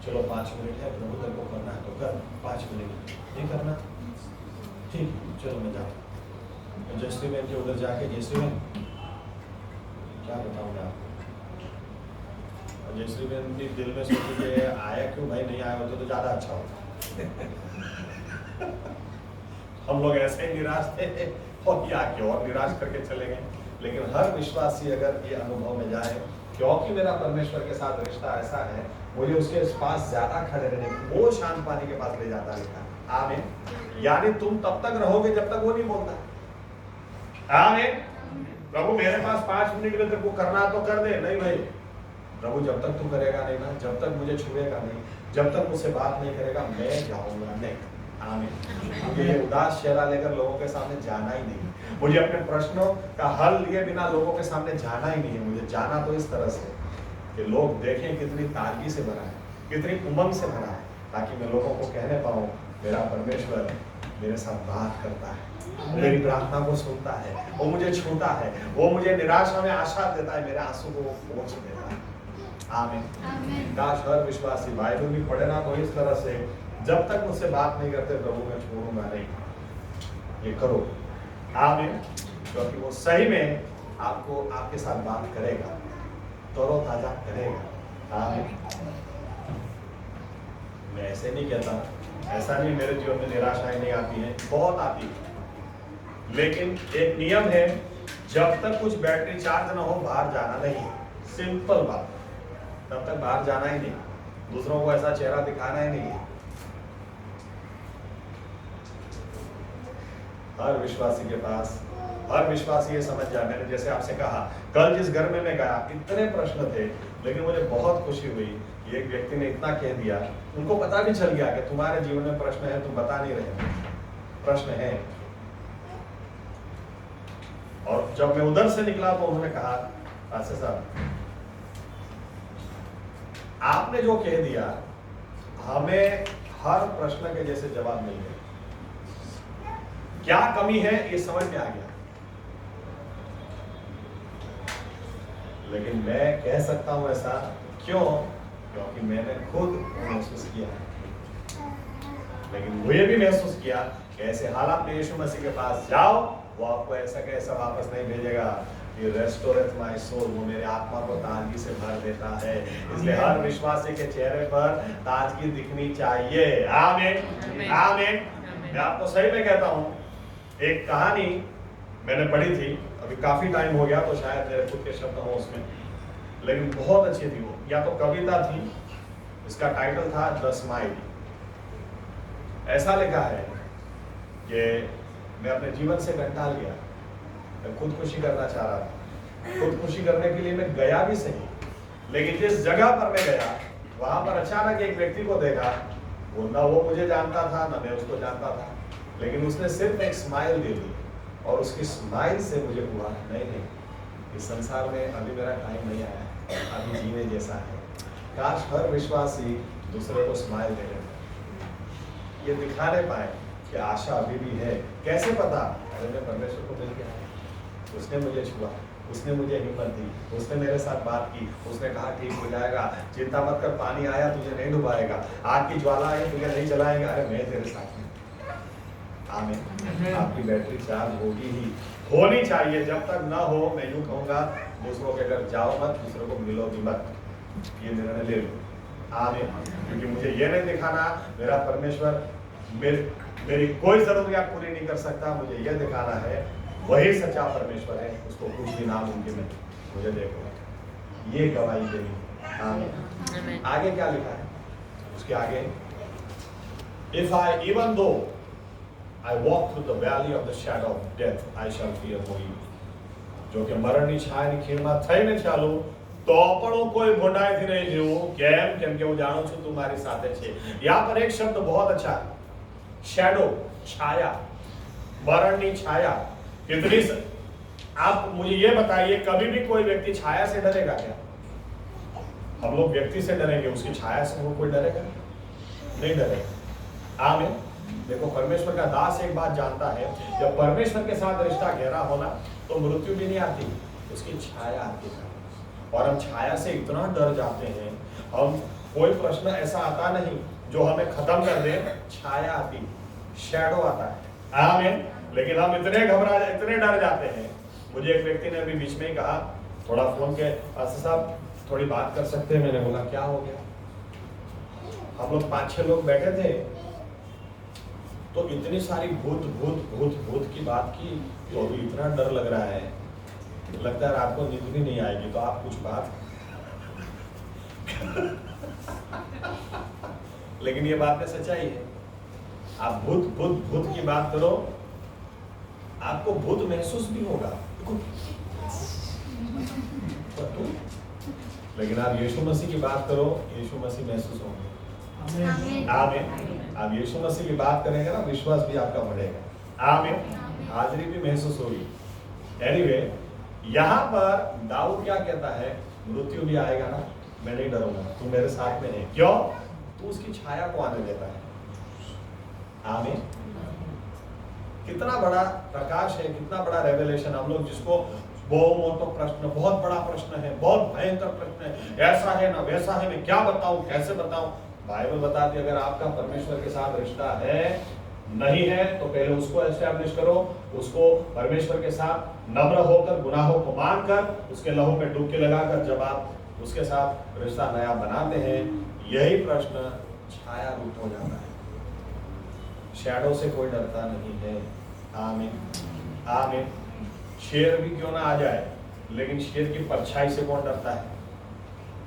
चलो 5 मिनट है, प्रभु तेरे को करना है तो कर, 5 मिनट नहीं करना ठीक, चलो मैं जाता हूँ। जयश्री बहन के उधर जाके, जयश्री बहन क्या बताऊँ मैं आपको, जयश्री बहन भी दिल में सोची कि आया क्यों भाई, नहीं आया होता तो ज्यादा अच्छा होता। हम लोग ऐसे ही निराश थे और या क्यों और निराश करके चले गए। लेकिन हर विश्वासी अगर ये अनुभव में जाए, क्योंकि मेरा परमेश्वर के साथ रिश्ता ऐसा है, मुझे उसके पास ज्यादा खड़े रहने, वो शांत पानी के पास ले जाता लिखा। आमीन। यानी तुम तब तक रहोगे जब तक वो नहीं बोलता। आमीन। प्रभु मेरे पास 5 मिनट में तेरे को करना तो कर दे, नहीं भाई प्रभु जब तक तू करेगा नहीं ना, जब तक मुझे छुएगा नहीं, जब तक मुझसे बात नहीं करेगा, मैं जाऊंगा नहीं। आमीन। मुझे उदास चेहरा लेकर लोगों के सामने जाना ही नहीं, मुझे अपने प्रश्नों का हल लिए बिना लोगों के सामने जाना ही नहीं है। मुझे जाना तो इस तरह से कि लोग देखें कितनी ताजगी से भरा है, कितनी उमंग से भरा है, ताकि मैं लोगों को कहने पाऊं मेरा परमेश्वर मेरे साथ बात करता है, मेरी प्रार्थना को सुनता है, वो मुझे छूता है, वो मुझे निराशा में आशा देता है, मेरे आंसू को पोंछ देता है। आमीन। काश हर विश्वासी बाइबल भी पढ़े ना तो इस तरह से, जब तक मुझसे बात नहीं करते प्रभु मैं छोड़ूंगा नहीं, ये करो। आमीन। क्योंकि वो सही में आपको आपके साथ बात करेगा, तरोताजा करेगा। आमीन। मैं ऐसे नहीं कहता, ऐसा नहीं मेरे जीवन में निराशाएं नहीं आती हैं, बहुत आती है, लेकिन एक नियम है, जब तक कुछ बैटरी चार्ज ना हो बाहर जाना नहीं। सिंपल बात, तब तक बाहर जाना ही नहीं, दूसरों को ऐसा चेहरा दिखाना ही नहीं है। हर विश्वासी के पास, हर विश्वासी ये समझ जाए, मैंने जैसे आपसे कहा, कल जिस घर में मैं गया इतने प्रश्न थे, लेकिन मुझे बहुत खुशी हुई, एक व्यक्ति ने इतना कह दिया, उनको पता भी चल गया कि तुम्हारे जीवन में प्रश्न है, तुम बता नहीं रहे, प्रश्न है। और जब मैं उधर से निकला तो उन्होंने कहा, पास्टर साहब आपने जो कह दिया, हमें हर प्रश्न के जैसे जवाब मिल गए, क्या कमी है ये समझ में आ गया। लेकिन मैं कह सकता हूं ऐसा क्यों, क्योंकि मैंने खुद महसूस किया है। लेकिन वो ये भी महसूस किया कि ऐसे हालात में यीशु मसीह के पास जाओ वो आपको ऐसा कैसा वापस नहीं भेजेगा। ये रेस्टोरेट माय सोल, वो मेरे आत्मा को ताजगी से भर देता है। इसलिए हर विश्वासी के चेहरे पर ताजगी दिखनी चाहिए। आमीन आमीन। मैं आपको सही में कहता हूँ, एक कहानी मैंने पढ़ी थी, अभी काफी टाइम हो गया तो शायद मेरे खुद के शब्द हो उसमें, लेकिन बहुत अच्छी थी वो। या तो कविता थी, इसका टाइटल था द स्माइल। ऐसा लिखा है कि मैं अपने जीवन से घंटा लिया, मैं खुदकुशी करना चाह रहा था। खुदकुशी करने के लिए मैं गया भी सही, लेकिन जिस जगह पर मैं गया वहां पर अचानक एक व्यक्ति को देखा। वो ना वो मुझे जानता था ना मैं उसको जानता था, लेकिन उसने सिर्फ एक स्माइल दे दी और उसकी स्माइल से मुझे हुआ नहीं, इस संसार में अभी मेरा टाइम नहीं आया, अभी जीने जैसा है। काश हर विश्वासी दूसरे को स्माइल दे, ये दिखाने पाए कि आशा अभी भी है। कैसे पता? अरे मैं परमेश्वर को मिल गया, उसने मुझे छुआ, उसने मुझे हिम्मत दी, उसने मेरे साथ बात की, उसने कहा ठीक हो जाएगा, चिंता मत कर, पानी आया तुझे नहीं डुबाएगा, आग की ज्वाला आई तुझे नहीं जलाएगा, अरे मैं तेरे साथ हूँ। आमीन। आपकी बैटरी चार्ज होगी ही, होनी चाहिए। जब तक ना हो, मैं यूं कहूंगा, दूसरों के घर जाओ मत, दूसरों को मिलो भी मत, ये निर्णय ले लो। आमीन। क्योंकि मुझे ये नहीं दिखाना मेरा परमेश्वर मेरी कोई जरूरियात पूरी नहीं कर सकता, मुझे यह दिखाना है वही सच्चा परमेश्वर है, उसको कुछ भी नामुमकिन नहीं। मुझे देखो, ये गवाही देनी। आमीन। आगे क्या लिखा है उसके आगे? If I even though I walk through the valley of the shadow of death I shall fear no evil. जो कि मरणની છાયાની ખીણમાં થઈને ચાલો તો પણ હું કોઈ ભોંડાઈથી નહીં જીવું। કેમ કે હું જાણું છું તું મારી સાથે છે। यहाँ पर एक शब्द बहुत अच्छा है, शैडो, छाया, मरणની छाया। कितनी आप मुझे ये बताइए, कभी भी कोई व्यक्ति छाया से डरेगा क्या? हम लोग व्यक्ति से डरेंगे, उसकी छाया से वो कोई डरेगा? नहीं डरेगा। आमीन। देखो, परमेश्वर का दास एक बात जानता है, जब परमेश्वर के साथ रिश्ता गहरा होना तो मृत्यु भी नहीं आती, उसकी छाया आती है। और हम छाया से इतना डर जाते हैं, हम कोई प्रश्न ऐसा आता नहीं जो हमें खत्म कर दे, छाया आती, शैडो आता है। आमीन। लेकिन हम इतने इतने डर जाते हैं। मुझे एक व्यक्ति ने अभी बीच में ही कहा, थोड़ा फोन के, पास्टर साहब थोड़ी बात कर सकते हैं? मैंने बोला क्या हो गया? हम लोग 5-6 लोग बैठे थे, तो इतनी सारी भूत भूत भूत भूत की बात की, तो अभी इतना डर लग रहा है, लगता है रात को नींद भी नहीं आएगी। तो आप कुछ बात लेकिन ये बात में सच्चाई है। आप भूत भूत भूत की बात करो, आपको भूत महसूस भी होगा, लेकिन आप यीशु मसीह की बात करो, यीशु मसीह महसूस होंगे। आमीन। आप यीशु मसीह की बात करेंगे ना, विश्वास भी आपका बढ़ेगा। आमीन। हाजिरी भी महसूस होगी। एनीवे, यहाँ पर दाऊद क्या कहता है? मृत्यु भी आएगा ना, मैं नहीं डरूंगा, तू मेरे साथ में है। क्यों? तू उसकी छाया को आने देता है। आमीन। कितना बड़ा प्रकाश है, कितना बड़ा रेवलेशन। हम लोग जिसको बहुमोटो प्रश्न, बहुत बड़ा प्रश्न है, बहुत भयंकर प्रश्न है, ऐसा है ना वैसा है, मैं क्या बताऊं, कैसे बताऊं? बाइबल बताती है, अगर आपका परमेश्वर के साथ रिश्ता है नहीं है तो पहले उसको एस्टैब्लिश करो, उसको परमेश्वर के साथ नम्र होकर, गुनाहों को मानकर, उसके लहू में डुबकी लगाकर जब आप उसके साथ रिश्ता नया बनाते हैं, यही प्रश्न छाया रूप हो जाता है। शैडो से कोई डरता नहीं है। आमीन। आमीन। शेर भी क्यों ना आ जाए, लेकिन शेर की परछाई से कौन डरता है?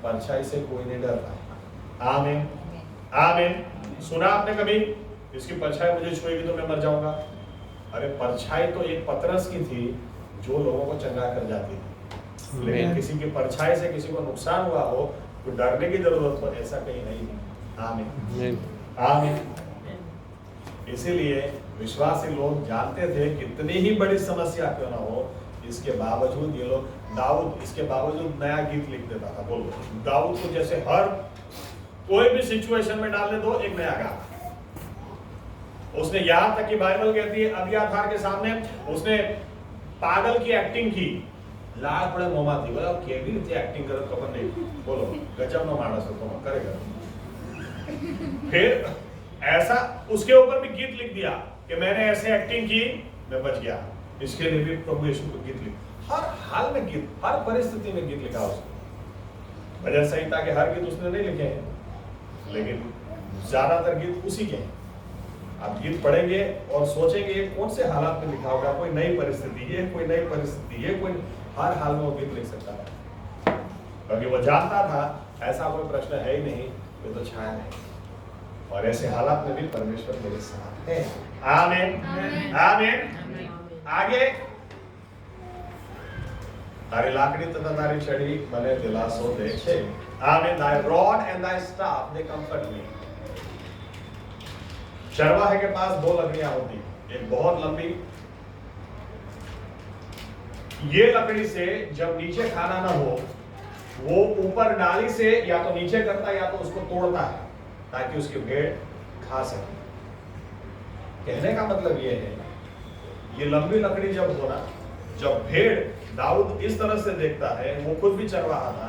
परछाई से कोई नहीं डरता है। आमीन। आमीन। सुना आपने कभी, इसकी परछाई मुझे छुएगी तो मैं मर जाऊंगा? अरे परछाई तो एक पतरस की थी जो लोगों को चंगा कर जाती थी, लेकिन किसी की परछाई से किसी को नुकसान हुआ हो तो डरने की जरूरत हो, ऐसा कहीं नहीं है। आमीन। आमीन। इसीलिए विश्वासी लोग जानते थे कितनी ही बड़ी समस्या क्यों ना हो, इसके बावजूद ये लोग, दाऊद इसके बावजूद नया गीत लिख देता था। बोलो, दाऊद को जैसे हर कोई भी सिचुएशन में डालने दो, एक नया गाना। उसने यहां तक कि बाइबल कहती है, अबियाथार के सामने उसने पागल की एक्टिंग की। लाख बड़े मोमाती, बोला केवी रीते एक्टिंग करत खबर नहीं, बोलो गजब नो मानस तो करेगा। फिर ऐसा उसके ऊपर भी गीत लिख दिया कि मैंने ऐसे एक्टिंग की, मैं बच गया। इसके लिए भी प्रभु यीशु को गीत लिखा, हर हाल में गीत, हर परिस्थिति में गीत लिखा उसने। भजन संहिता के हर गीत उसने नहीं लिखे हैं, लेकिन ज्यादातर गीत उसी के हैं। आप गीत पढ़ेंगे और सोचेंगे कौन से हालात में लिखा होगा, कोई नई परिस्थिति है, कोई नई परिस्थिति है, कोई हर हाल में वो गीत लिख सकता था, क्योंकि वो जानता था ऐसा कोई प्रश्न है ही नहीं, ये तो छाया है, और ऐसे हालात में भी परमेश्वर मेरे साथ है। आमीन आमीन। आगे, तारी लाकड़ी तथा तारी छड़ी મને દિલાસો દે છે। आमीन। Thy rod and thy staff they comfort me। चरवाहे के पास दो लकड़ियां होती हैं, एक बहुत लंबी, ये लकड़ी से जब नीचे खाना ना हो, वो ऊपर डाली से या तो नीचे करता है या तो उसको तोड़ता है ताकि उसकी भेड़ खा सके। कहने का मतलब ये है, ये लंबी लकड़ी जब होना, जब भेड़, दाऊद इस तरह से देखता है, वो खुद भी चरवाहा था,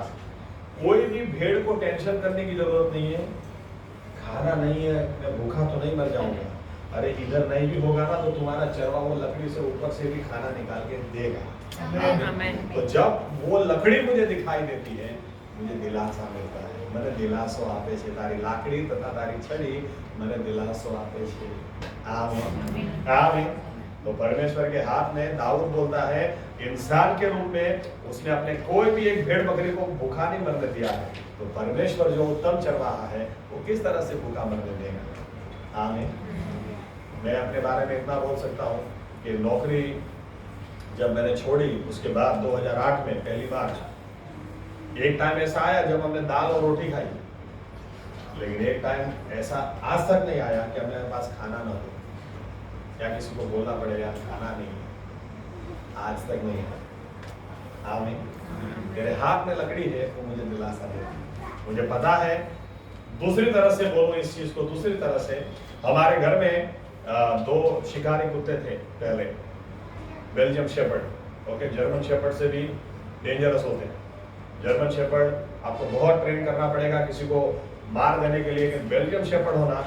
कोई भी भेड़ को टेंशन करने की जरूरत नहीं है, खाना नहीं है, मैं भूखा तो नहीं मर जाऊंगा, अरे इधर नहीं भी होगा ना तो तुम्हारा चरवा वो लकड़ी से ऊपर से भी खाना निकाल के देगा। तो जब वो लकड़ी मुझे दिखाई देती है, मुझे दिलासा मिलता है। મને દિલાસો આપે છે તારી લાકડી તથા તારી છડી મને દિલાસો આપે છે। आमीन आमीन। तो परमेश्वर के हाथ में दाऊद बोलता है, इंसान के रूप में उसने अपने कोई भी एक भेड़ बकरी को भूखा नहीं मरने दिया है, तो परमेश्वर जो उत्तम चरवाहा है वो किस तरह से भूखा मरने देगा। आमीन। मैं अपने बारे में इतना बोल सकता हूँ कि नौकरी जब मैंने छोड़ी उसके बाद 2008 में पहली मार्च, एक टाइम ऐसा आया जब हमने दाल और रोटी खाई, लेकिन एक टाइम ऐसा आज तक नहीं आया कि हमारे पास खाना ना हो या किसी को बोलना पड़े यार खाना नहीं है, आज तक नहीं है। आमीन। मेरे हाथ में लकड़ी है वो मुझे दिलासा देती। मुझे पता है, दूसरी तरह से बोलूं इस चीज को, दूसरी तरह से हमारे घर में दो शिकारी कुत्ते थे पहले, Belgium shepherd. Okay, German shepherd से भी डेंजरस होते हैं। जर्मन शेपर्ड आपको बहुत ट्रेन करना पड़ेगा किसी को मार देने के लिए, लेकिन बेल्जियम शेपर्ड होना,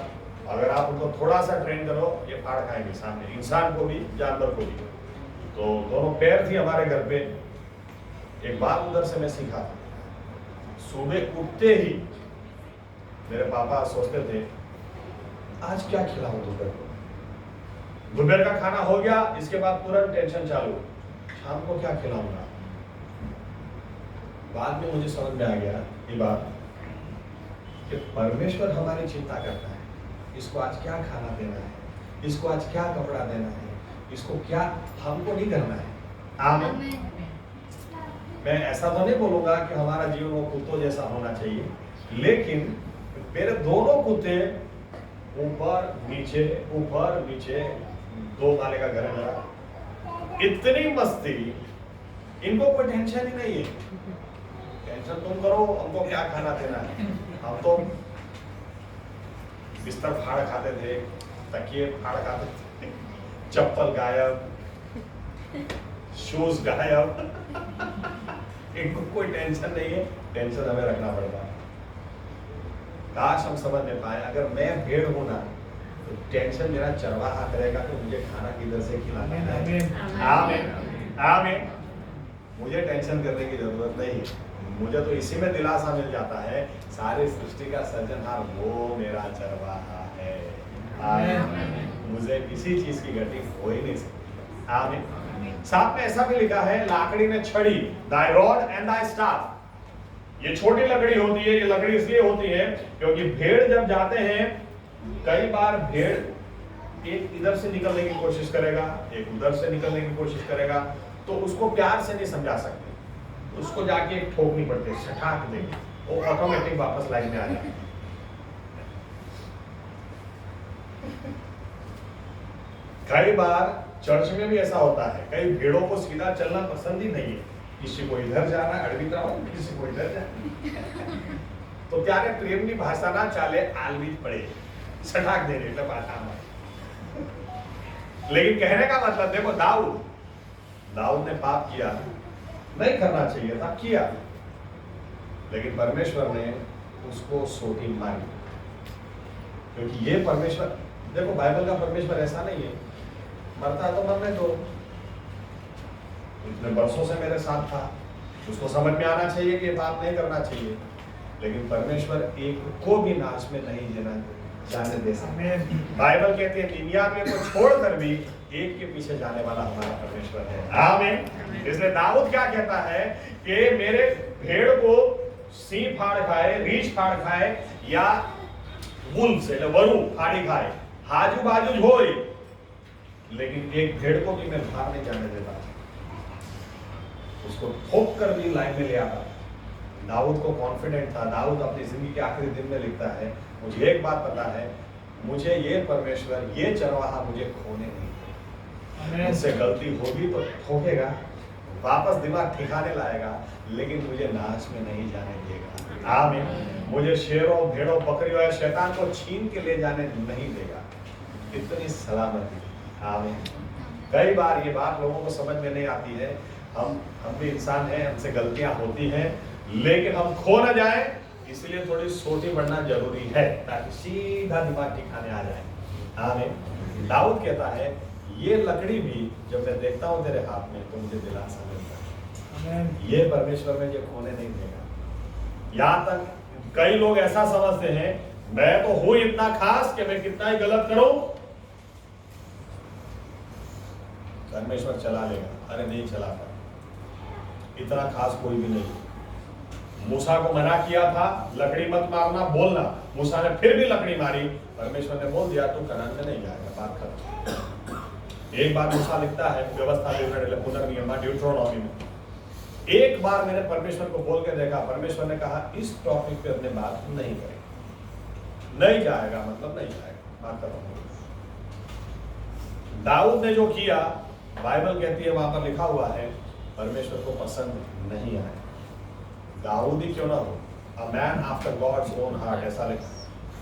अगर आप उनको थोड़ा सा ट्रेन करो ये फाड़ खाएंगे सामने, इंसान को भी जानवर को भी। तो दोनों पैर थी हमारे घर पे। एक बात उधर से मैं सीखा था, सुबह उठते ही मेरे पापा सोचते थे आज क्या खिलाऊं दोपहर को, दोपहर का खाना हो गया, इसके बाद तुरंत टेंशन चालू, शाम को क्या खिलाऊंगा। बाद में मुझे समझ में आ गया ये बात कि परमेश्वर हमारी चिंता करता है, इसको आज क्या खाना देना है, इसको आज क्या कपड़ा देना है, इसको क्या, हमको नहीं करना है। आमीन। मैं ऐसा तो नहीं बोलूंगा कि हमारा जीवन वो कुत्तों जैसा होना चाहिए, लेकिन मेरे दोनों कुत्ते ऊपर नीचे, 2 माले का घर है मेरा, इतनी मस्ती, इनको कोई टेंशन ही नहीं है। टेंशन तुम करो हमको क्या खाना देना है। हम तो बिस्तर फाड़ खाते थे, तकिए फाड़ खाते थे, चप्पल गायब, शूज गायब। इनको कोई टेंशन नहीं है, टेंशन हमें रखना पड़ता है। काश हम समझ नहीं पाए, अगर मैं भेड़ हूं ना तो टेंशन मेरा चरवाहा करेगा कि मुझे खाना किधर से खिलाना है। आमीन आमीन। मुझे टेंशन करने की जरूरत नहीं, मुझे तो इसी में दिलासा मिल जाता है, सारी सृष्टि का सृजनहार वो मेरा चरवाहा है। आमीन। मुझे किसी चीज की गति हो ही नहीं सकती। आमीन। साथ में ऐसा भी लिखा है, लाकड़ी ने छड़ी, thy rod and thy staff। ये छोटी लकड़ी होती है, ये लकड़ी इसलिए होती है क्योंकि भेड़ जब जाते हैं, कई बार भेड़ एक इधर से निकलने की कोशिश करेगा, एक उधर से निकलने की कोशिश करेगा, तो उसको प्यार से नहीं समझा सकते, उसको जाके एक ठोकनी पड़ती है, छठाक देगी, वो ऑटोमेटिक वापस लाइन में आ जाए। कई बार चर्च में भी ऐसा होता है, कई भेड़ों को सीधा चलना पसंद ही नहीं है, किसी को इधर जाना है अड़बी तरह, किसी को इधर जाना। तो त्यारे प्रेमनी भाषा ना चाले आलवी पड़े, छठाक देने એટલે પાછામાં। लेकिन कहने का मतलब देखो, दाऊद ने पाप किया, नहीं करना चाहिए था, किया, लेकिन परमेश्वर ने उसको सोटी मारी, क्योंकि ये परमेश्वर, देखो बाइबल का परमेश्वर ऐसा नहीं है मरता तो मरने दो, इतने वर्षों से मेरे साथ था, उसको समझ में आना चाहिए कि ये पाप नहीं करना चाहिए। लेकिन परमेश्वर एक को भी नाश में नहीं जाने दे सकते। बाइबल कहती है 99 को छोड़कर भी एक के पीछे जाने वाला हमारा परमेश्वर है। आमीन। इसलिए दाऊद क्या कहता है कि मेरे भेड़ को सिंह फाड़ खाए, रीछ फाड़ खाए या वुल से वरु फाड़ी खाए, हाजू बाजू होए, लेकिन एक भेड़ को भी मैं बाहर नहीं जाने देता, उसको ठोक कर भी लाइन में ले आता। दाऊद को कॉन्फिडेंट था। दाऊद अपनी जिंदगी के आखिरी दिन में लिखता है, मुझे एक बात पता है, मुझे ये परमेश्वर, ये चरवाहा मुझे खोने नहीं देगा। मुझसे गलती होगी तो ठोकेगा, वापस दिमाग ठिकाने लाएगा, लेकिन मुझे नाश में नहीं जाने देगा। आमीन। मुझे शेरों, भेड़ों, बकरियों या शैतान को छीन के ले जाने नहीं देगा। इतनी सलामती। आमीन। कई बार ये बात लोगों को समझ में नहीं आती है। हम भी इंसान हैं, हमसे गलतियां होती हैं, लेकिन हम खो न जाए, इसलिए थोड़ी सोटी बढ़ना जरूरी है, ताकि सीधा दिमाग ठिकाने आ जाए। आमीन। दाऊद कहता है, ये लकड़ी भी जब मैं देखता हूँ तेरे हाथ में तो मुझे दिलासा मिलता है। ये परमेश्वर में जो खोने नहीं देगा। यहाँ तक कई लोग ऐसा समझते हैं, मैं तो हूं इतना खास कि मैं कितना ही गलत करूं परमेश्वर चला लेगा। अरे नहीं चलाता, इतना खास कोई भी नहीं। मूसा को मना किया था, लकड़ी मत मारना, बोलना, मूसा ने फिर भी लकड़ी मारी। परमेश्वर ने बोल दिया तू कनान में नहीं जाएगा, बात खत्म। एक बार मूसा लिखता है व्यवस्था पुनर्नियम ड्यूट्रोनॉमी में, एक बार मैंने परमेश्वर को बोल के देखा, परमेश्वर ने कहा इस टॉपिक पे अपने बात नहीं करेगा, नहीं जाएगा मतलब नहीं जाएगा, बात खत्म। दाऊद ने जो किया, बाइबल कहती है वहां पर लिखा हुआ है, परमेश्वर को पसंद नहीं आया। दाऊद ही क्यों ना हो, a man after God's own heart, ऐसा लिखा,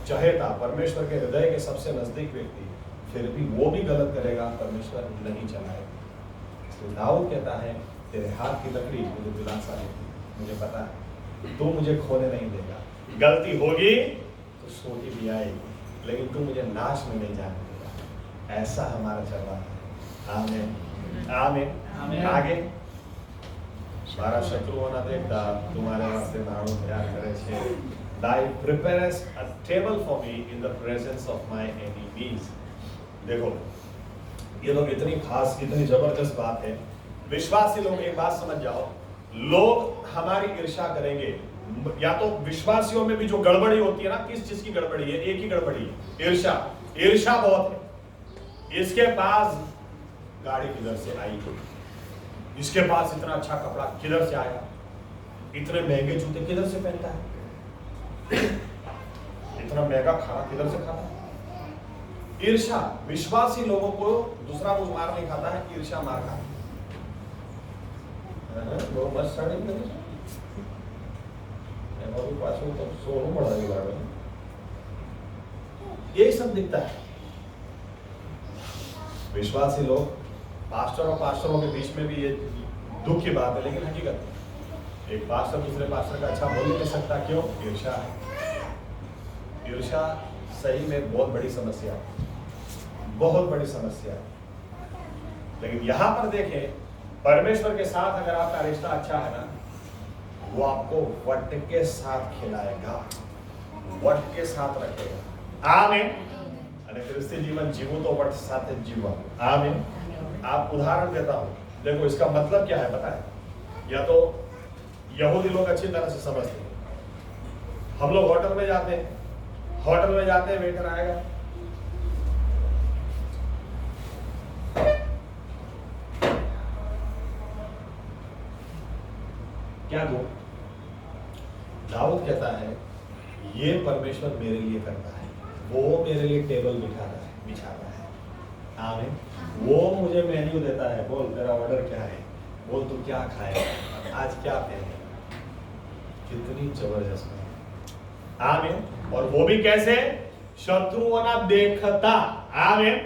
चाहे था परमेश्वर के हृदय के सबसे नजदीक व्यक्ति, फिर भी वो भी गलत करेगा, परमेश्वर नहीं चलाएगा। तो दाऊद कहता है, तेरे हाथ की लकड़ी मुझे दिलासा देती, मुझे पता है तू मुझे खोने नहीं देगा। गलती होगी तो सोटी भी आएगी, लेकिन तू मुझे नाश में नहीं जाने देगा। ऐसा हमारा चरवाहा है। आमीन। आमीन। आगे, મારા શત્રુઓના દેખતા तुम्हारे वास्ते भाड़ो तैयार करे छे। Thou preparest a table for me in the presence of my enemies। देखो, ये लोग इतनी खास, इतनी जबरदस्त बात है। विश्वासी लोग एक बात समझ जाओ, लोग हमारी ईर्ष्या करेंगे, या तो विश्वासियों में भी जो गड़बड़ी होती है ना, किस चीज की गड़बड़ी है? एक ही गड़बड़ी है, ईर्ष्या। ईर्ष्या बहुत है। इसके पास गाड़ी किधर से आई, इसके पास इतना अच्छा कपड़ा किधर से आया, इतने महंगे जूते किधर से पहनता है, इतना महंगा खाना किधर से खाता है। ईर्ष्या। विश्वासी लोगों को दूसरा कुछ मार नहीं खाता है, ईर्ष्या मार खाता है। वो मस्त साड़ी में तो सोनू पड़ा है, यही सब दिखता है। विश्वासी लोग, पास्टर और पास्टरों के बीच में भी ये दुख की बात है, लेकिन हकीकत है, एक पास्टर दूसरे पास्टर का अच्छा बोल नहीं सकता, क्यों? ईर्ष्या है। ईर्ष्या सही में बहुत बड़ी समस्या है, बहुत बड़ी समस्या है। लेकिन यहां पर देखें, परमेश्वर के साथ अगर आपका रिश्ता अच्छा है ना, वो आपको वट के साथ खिलाएगा, वट के साथ रखेगा। आमीन। અને क्रिस्ती जीवन जीवो तो वट साथ जीवा। आमीन। आप उदाहरण देता हूं, देखो इसका मतलब क्या है पता है? या तो यहूदी लोग अच्छी तरह से समझते हैं, हम लोग होटल में जाते हैं, वेटर आएगा, क्या दो? दाऊद कहता है, ये परमेश्वर मेरे लिए करता है, वो मेरे लिए टेबल बिछाता है। आमीन। वो मुझे मेन्यू देता है, बोल तेरा ऑर्डर क्या है, बोल तू क्या खाएगा, आज क्या पहने। कितनी जबरदस्त है। आमीन। और वो भी कैसे? शत्रुओं ना देखता। आमीन।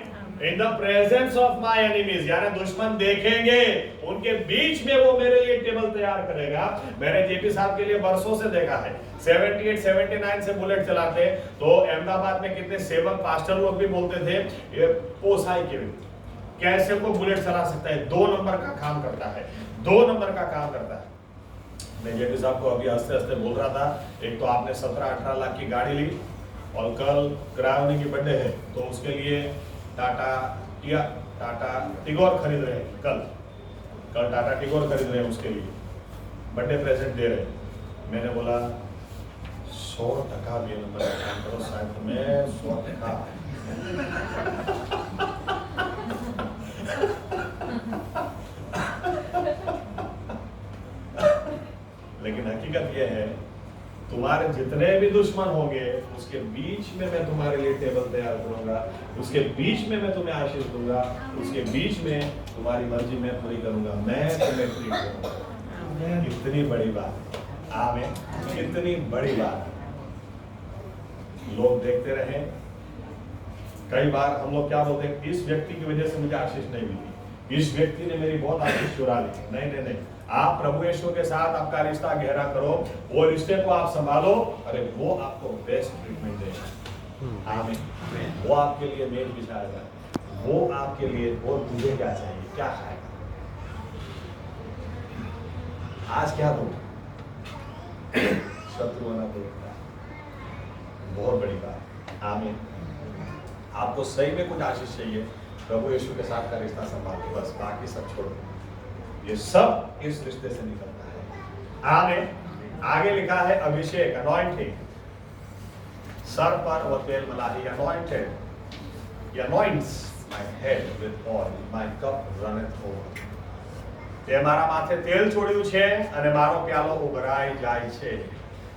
In the presence of my enemies, यानी दुश्मन देखेंगे, उनके बीच में वो मेरे लिए टेबल तैयार करेगा। मैंने जेपी साहब के लिए बरसों से देखा है, 78 79 से बुलेट चलाते, तो अहमदाबाद में कितने सेवक पास्टर लोग भी बोलते थे, ये पोसाई के कैसे को बुलेट चला सकता है, 2 नंबर का काम करता है, 2 नंबर का काम करता है। मैं जेपी साहब को अभी हंसते हंसते बोल रहा था, एक तो आपने 17-18 लाख की गाड़ी ली और कल किरायों की बर्थडे है तो उसके लिए टाटा टिगोर खरीद रहे हैं। कल टाटा टिगोर खरीद रहे हैं, उसके लिए बर्थडे प्रेजेंट दे रहे हैं। मैंने बोला 100% भी नंबर का काम करो साहब, मैं 100%। लेकिन हकीकत यह है, तुम्हारे जितने भी दुश्मन होंगे उसके बीच में मैं तुम्हारे लिए टेबल तैयार करूंगा, उसके बीच में मैं तुम्हें आशीष दूंगा, उसके बीच में तुम्हारी मर्जी मैं पूरी करूंगा, मैं तुम्हें ट्रीट करूंगा। कितनी बड़ी बात, आमीन, कितनी बड़ी बात। लोग देखते रहे, कई बार हम लोग क्या बोलते हैं, इस व्यक्ति की वजह से मुझे आशीष नहीं मिली, इस व्यक्ति ने मेरी बहुत आशीष चुरा ली। नहीं नहीं नहीं, आप प्रभु यीशु के साथ आपका रिश्ता गहरा करो, वो रिश्ते को आप संभालो, अरे वो आपको बेस्ट ट्रीटमेंट देगा। आमीन। वो आपके लिए मेल बिछाएगा, वो आपके लिए, वो मुझे क्या चाहिए, क्या खाएगा, आज क्या दूं, शत्रु बना देगा। बहुत बड़ी बात। आमीन। आपको सही में कुछ आशीष चाहिए, प्रभु यीशु के साथ का रिश्ता संभालो, बस बाकी सब छोड़ दो। ये सब इस रिश्ते से निकलता है। आमीन। आगे लिखा है अभिषेक, अनॉइंटिंग, सर पर वो तेल मलाही, anointed, he anoints my head with oil, my cup runneth over. તે મારા માથે તેલ છોડ્યું છે અને મારો પ્યાલો ઉભરાઈ જાય છે।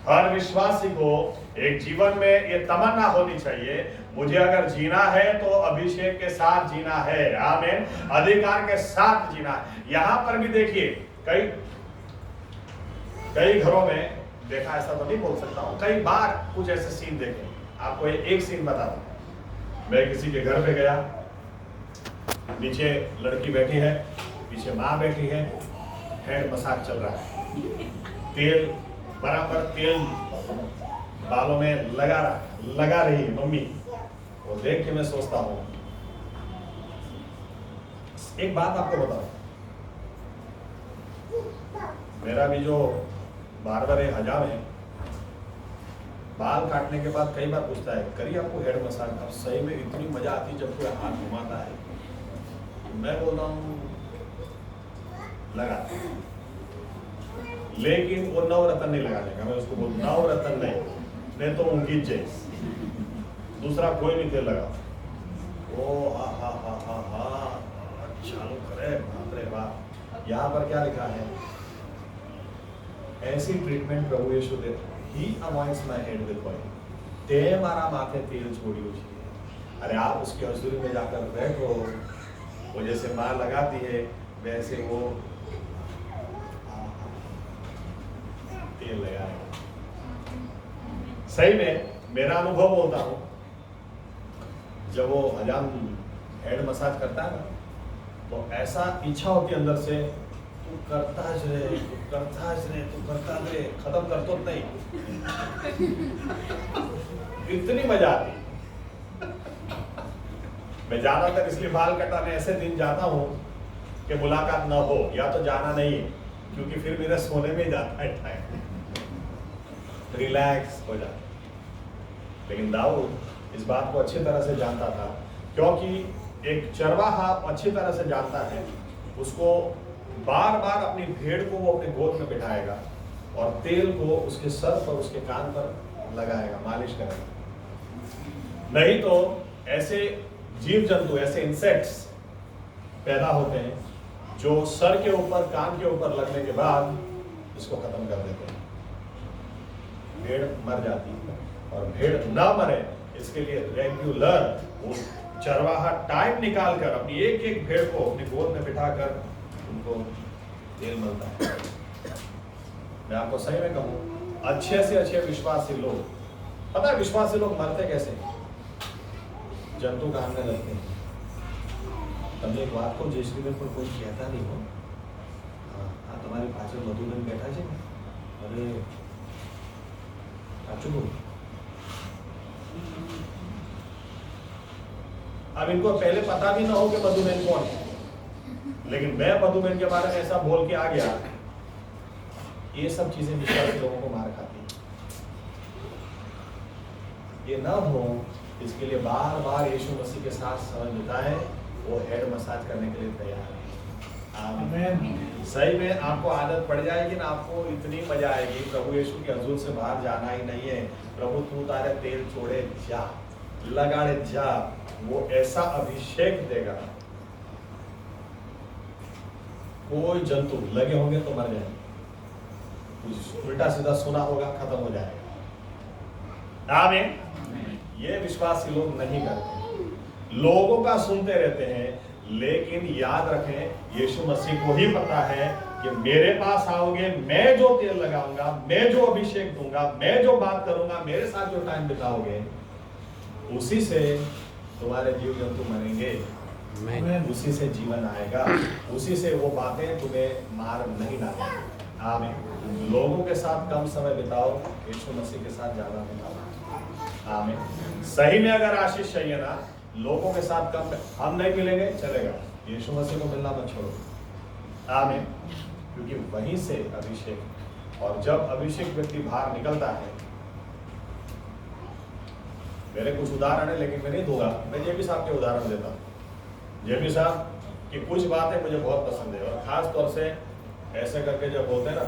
हर विश्वासी को एक जीवन में ये तमन्ना होनी चाहिए, मुझे अगर जीना है तो अभिषेक के साथ जीना है। आमीन। अधिकार के साथ जीना है। यहां पर भी देखिए, कई घरों में देखा, ऐसा तो नहीं बोल सकता हूं, कई बार कुछ ऐसे सीन देखे। आपको एक सीन बता दूं, मैं किसी के घर पे गया, नीचे लड़की बैठी है, पीछे माँ बैठी है, हेड मसाज चल रहा है, तेल बराबर तेल बालों में लगा रही है मम्मी। वो देख के मैं सोचता हूं, एक बात आपको बताऊं, मेरा भी जो बार्बर है, हजाम है, बाल काटने के बाद कई बार पूछता है, करिए आपको हेड मसाज। अब सही में इतनी मजा आती जब कोई हाथ घुमाता है, मैं बोल रहा हूं लगा, लेकिन वो नवरत्न नहीं लगा देगा। मैं उसको बोलूँ नवरत्न नहीं तो उनकी जय, दूसरा कोई भी तेल लगा। ओ हा हा हा हा हा, चालू करे, बाप रे बाप। यहाँ पर क्या लिखा है, ऐसी ट्रीटमेंट प्रभु यीशु दे, he anoints my head with oil, ते मारा माथे तेल छोड़ियो छे। अरे आप उसकी हजूरी में जाकर बैठो, वो जैसे माँ लगाती है वैसे वो तेल लगाएगा। सही में मेरा अनुभव बोलता हूं, जब वो हजाम हेड मसाज करता है ना, तो ऐसा इच्छा होती है अंदर से, तू करता रहे, तू करता रहे, खत्म कर तो नहीं। इतनी मजा आती। मैं ज्यादातर इसलिए बाल कटाने ऐसे दिन जाता हूं कि मुलाकात ना हो, या तो जाना नहीं है, क्योंकि फिर मेरा सोने में जाता है टाइम, रिलैक्स हो जाता। लेकिन दाऊद इस बात को अच्छी तरह से जानता था, क्योंकि एक चरवाहा अच्छी तरह से जानता है, उसको बार बार अपनी भेड़ को वो अपने गोद में बिठाएगा और तेल को उसके सर पर, उसके कान पर लगाएगा, मालिश करेगा। नहीं तो ऐसे जीव जंतु, ऐसे इंसेक्ट्स पैदा होते हैं जो सर के ऊपर, कान के ऊपर लगने के बाद इसको खत्म कर देते हैं। भेड़ मर जाती है, और भेड़ ना मरे इसके लिए रेगुलर वो चरवाहा टाइम निकाल कर अपनी एक एक भेड़ को अपनी गोद में बिठाकर उनको तेल मलता है। मैं आपको सही में कहूं, अच्छे से अच्छे विश्वासी लोग, पता है विश्वासी लोग मरते कैसे, जंतु काटने लगते हैं। તમને એક વાત કહું, જયશ્રીબેન પણ કોઈ કહેતા નહીં હો, આ તમારી પાછળ મધુબેન બેઠા છે ને, અરે સાચું બોલ, આ अब इनको पहले पता भी ना हो कि मधुमेह कौन है, लेकिन मैं मधुमेह के बारे में ऐसा बोल के आ गया, ये सब चीजें विश्वासी लोगों को मार खाती है। ये ना हो इसके लिए बार बार यीशु मसीह के साथ समय बिताएं, वो हेड मसाज करने के लिए तैयार है। आमीन। सही में आपको आदत पड़ जाएगी ना, आपको इतनी मजा आएगी, प्रभु यीशु के हजूर से बाहर जाना ही नहीं है, प्रभु तू तारे तेल छोड़े जा, लगाड़े जा, वो ऐसा अभिषेक देगा, कोई जंतु लगे होंगे तो मर जाएंगे, कुछ उल्टा सीधा सुना होगा खत्म हो जाएगा। आमीन। ये विश्वासी लोग नहीं करते, लोगों का सुनते रहते हैं, लेकिन याद रखें यीशु मसीह को ही पता है कि मेरे पास आओगे, मैं जो तेल लगाऊंगा, मैं जो अभिषेक दूंगा, मैं जो बात करूंगा, मेरे साथ जो टाइम बिताओगे, उसी से तुम्हारे जीव जंतु मरेंगे, उसी से जीवन आएगा, उसी से वो बातें तुम्हें मार नहीं डालेंगी। आमीन। लोगों के साथ कम समय बिताओ, यीशु मसीह के साथ ज्यादा बिताओ। आमीन। सही में अगर आशीष चाहिए ना, लोगों के साथ कम, हम नहीं मिलेंगे चलेगा, यीशु मसीह को मिलना मत छोड़ो। आमीन। क्योंकि वहीं से अभिषेक, और जब अभिषेक व्यक्ति बाहर निकलता है, मेरे कुछ उदाहरण है लेकिन मैं नहीं दूंगा, मैं जेपी साहब के उदाहरण देता हूँ। जेपी साहब की कुछ बातें मुझे बहुत पसंद है, और खास तौर से ऐसे करके जब बोलते हैं ना,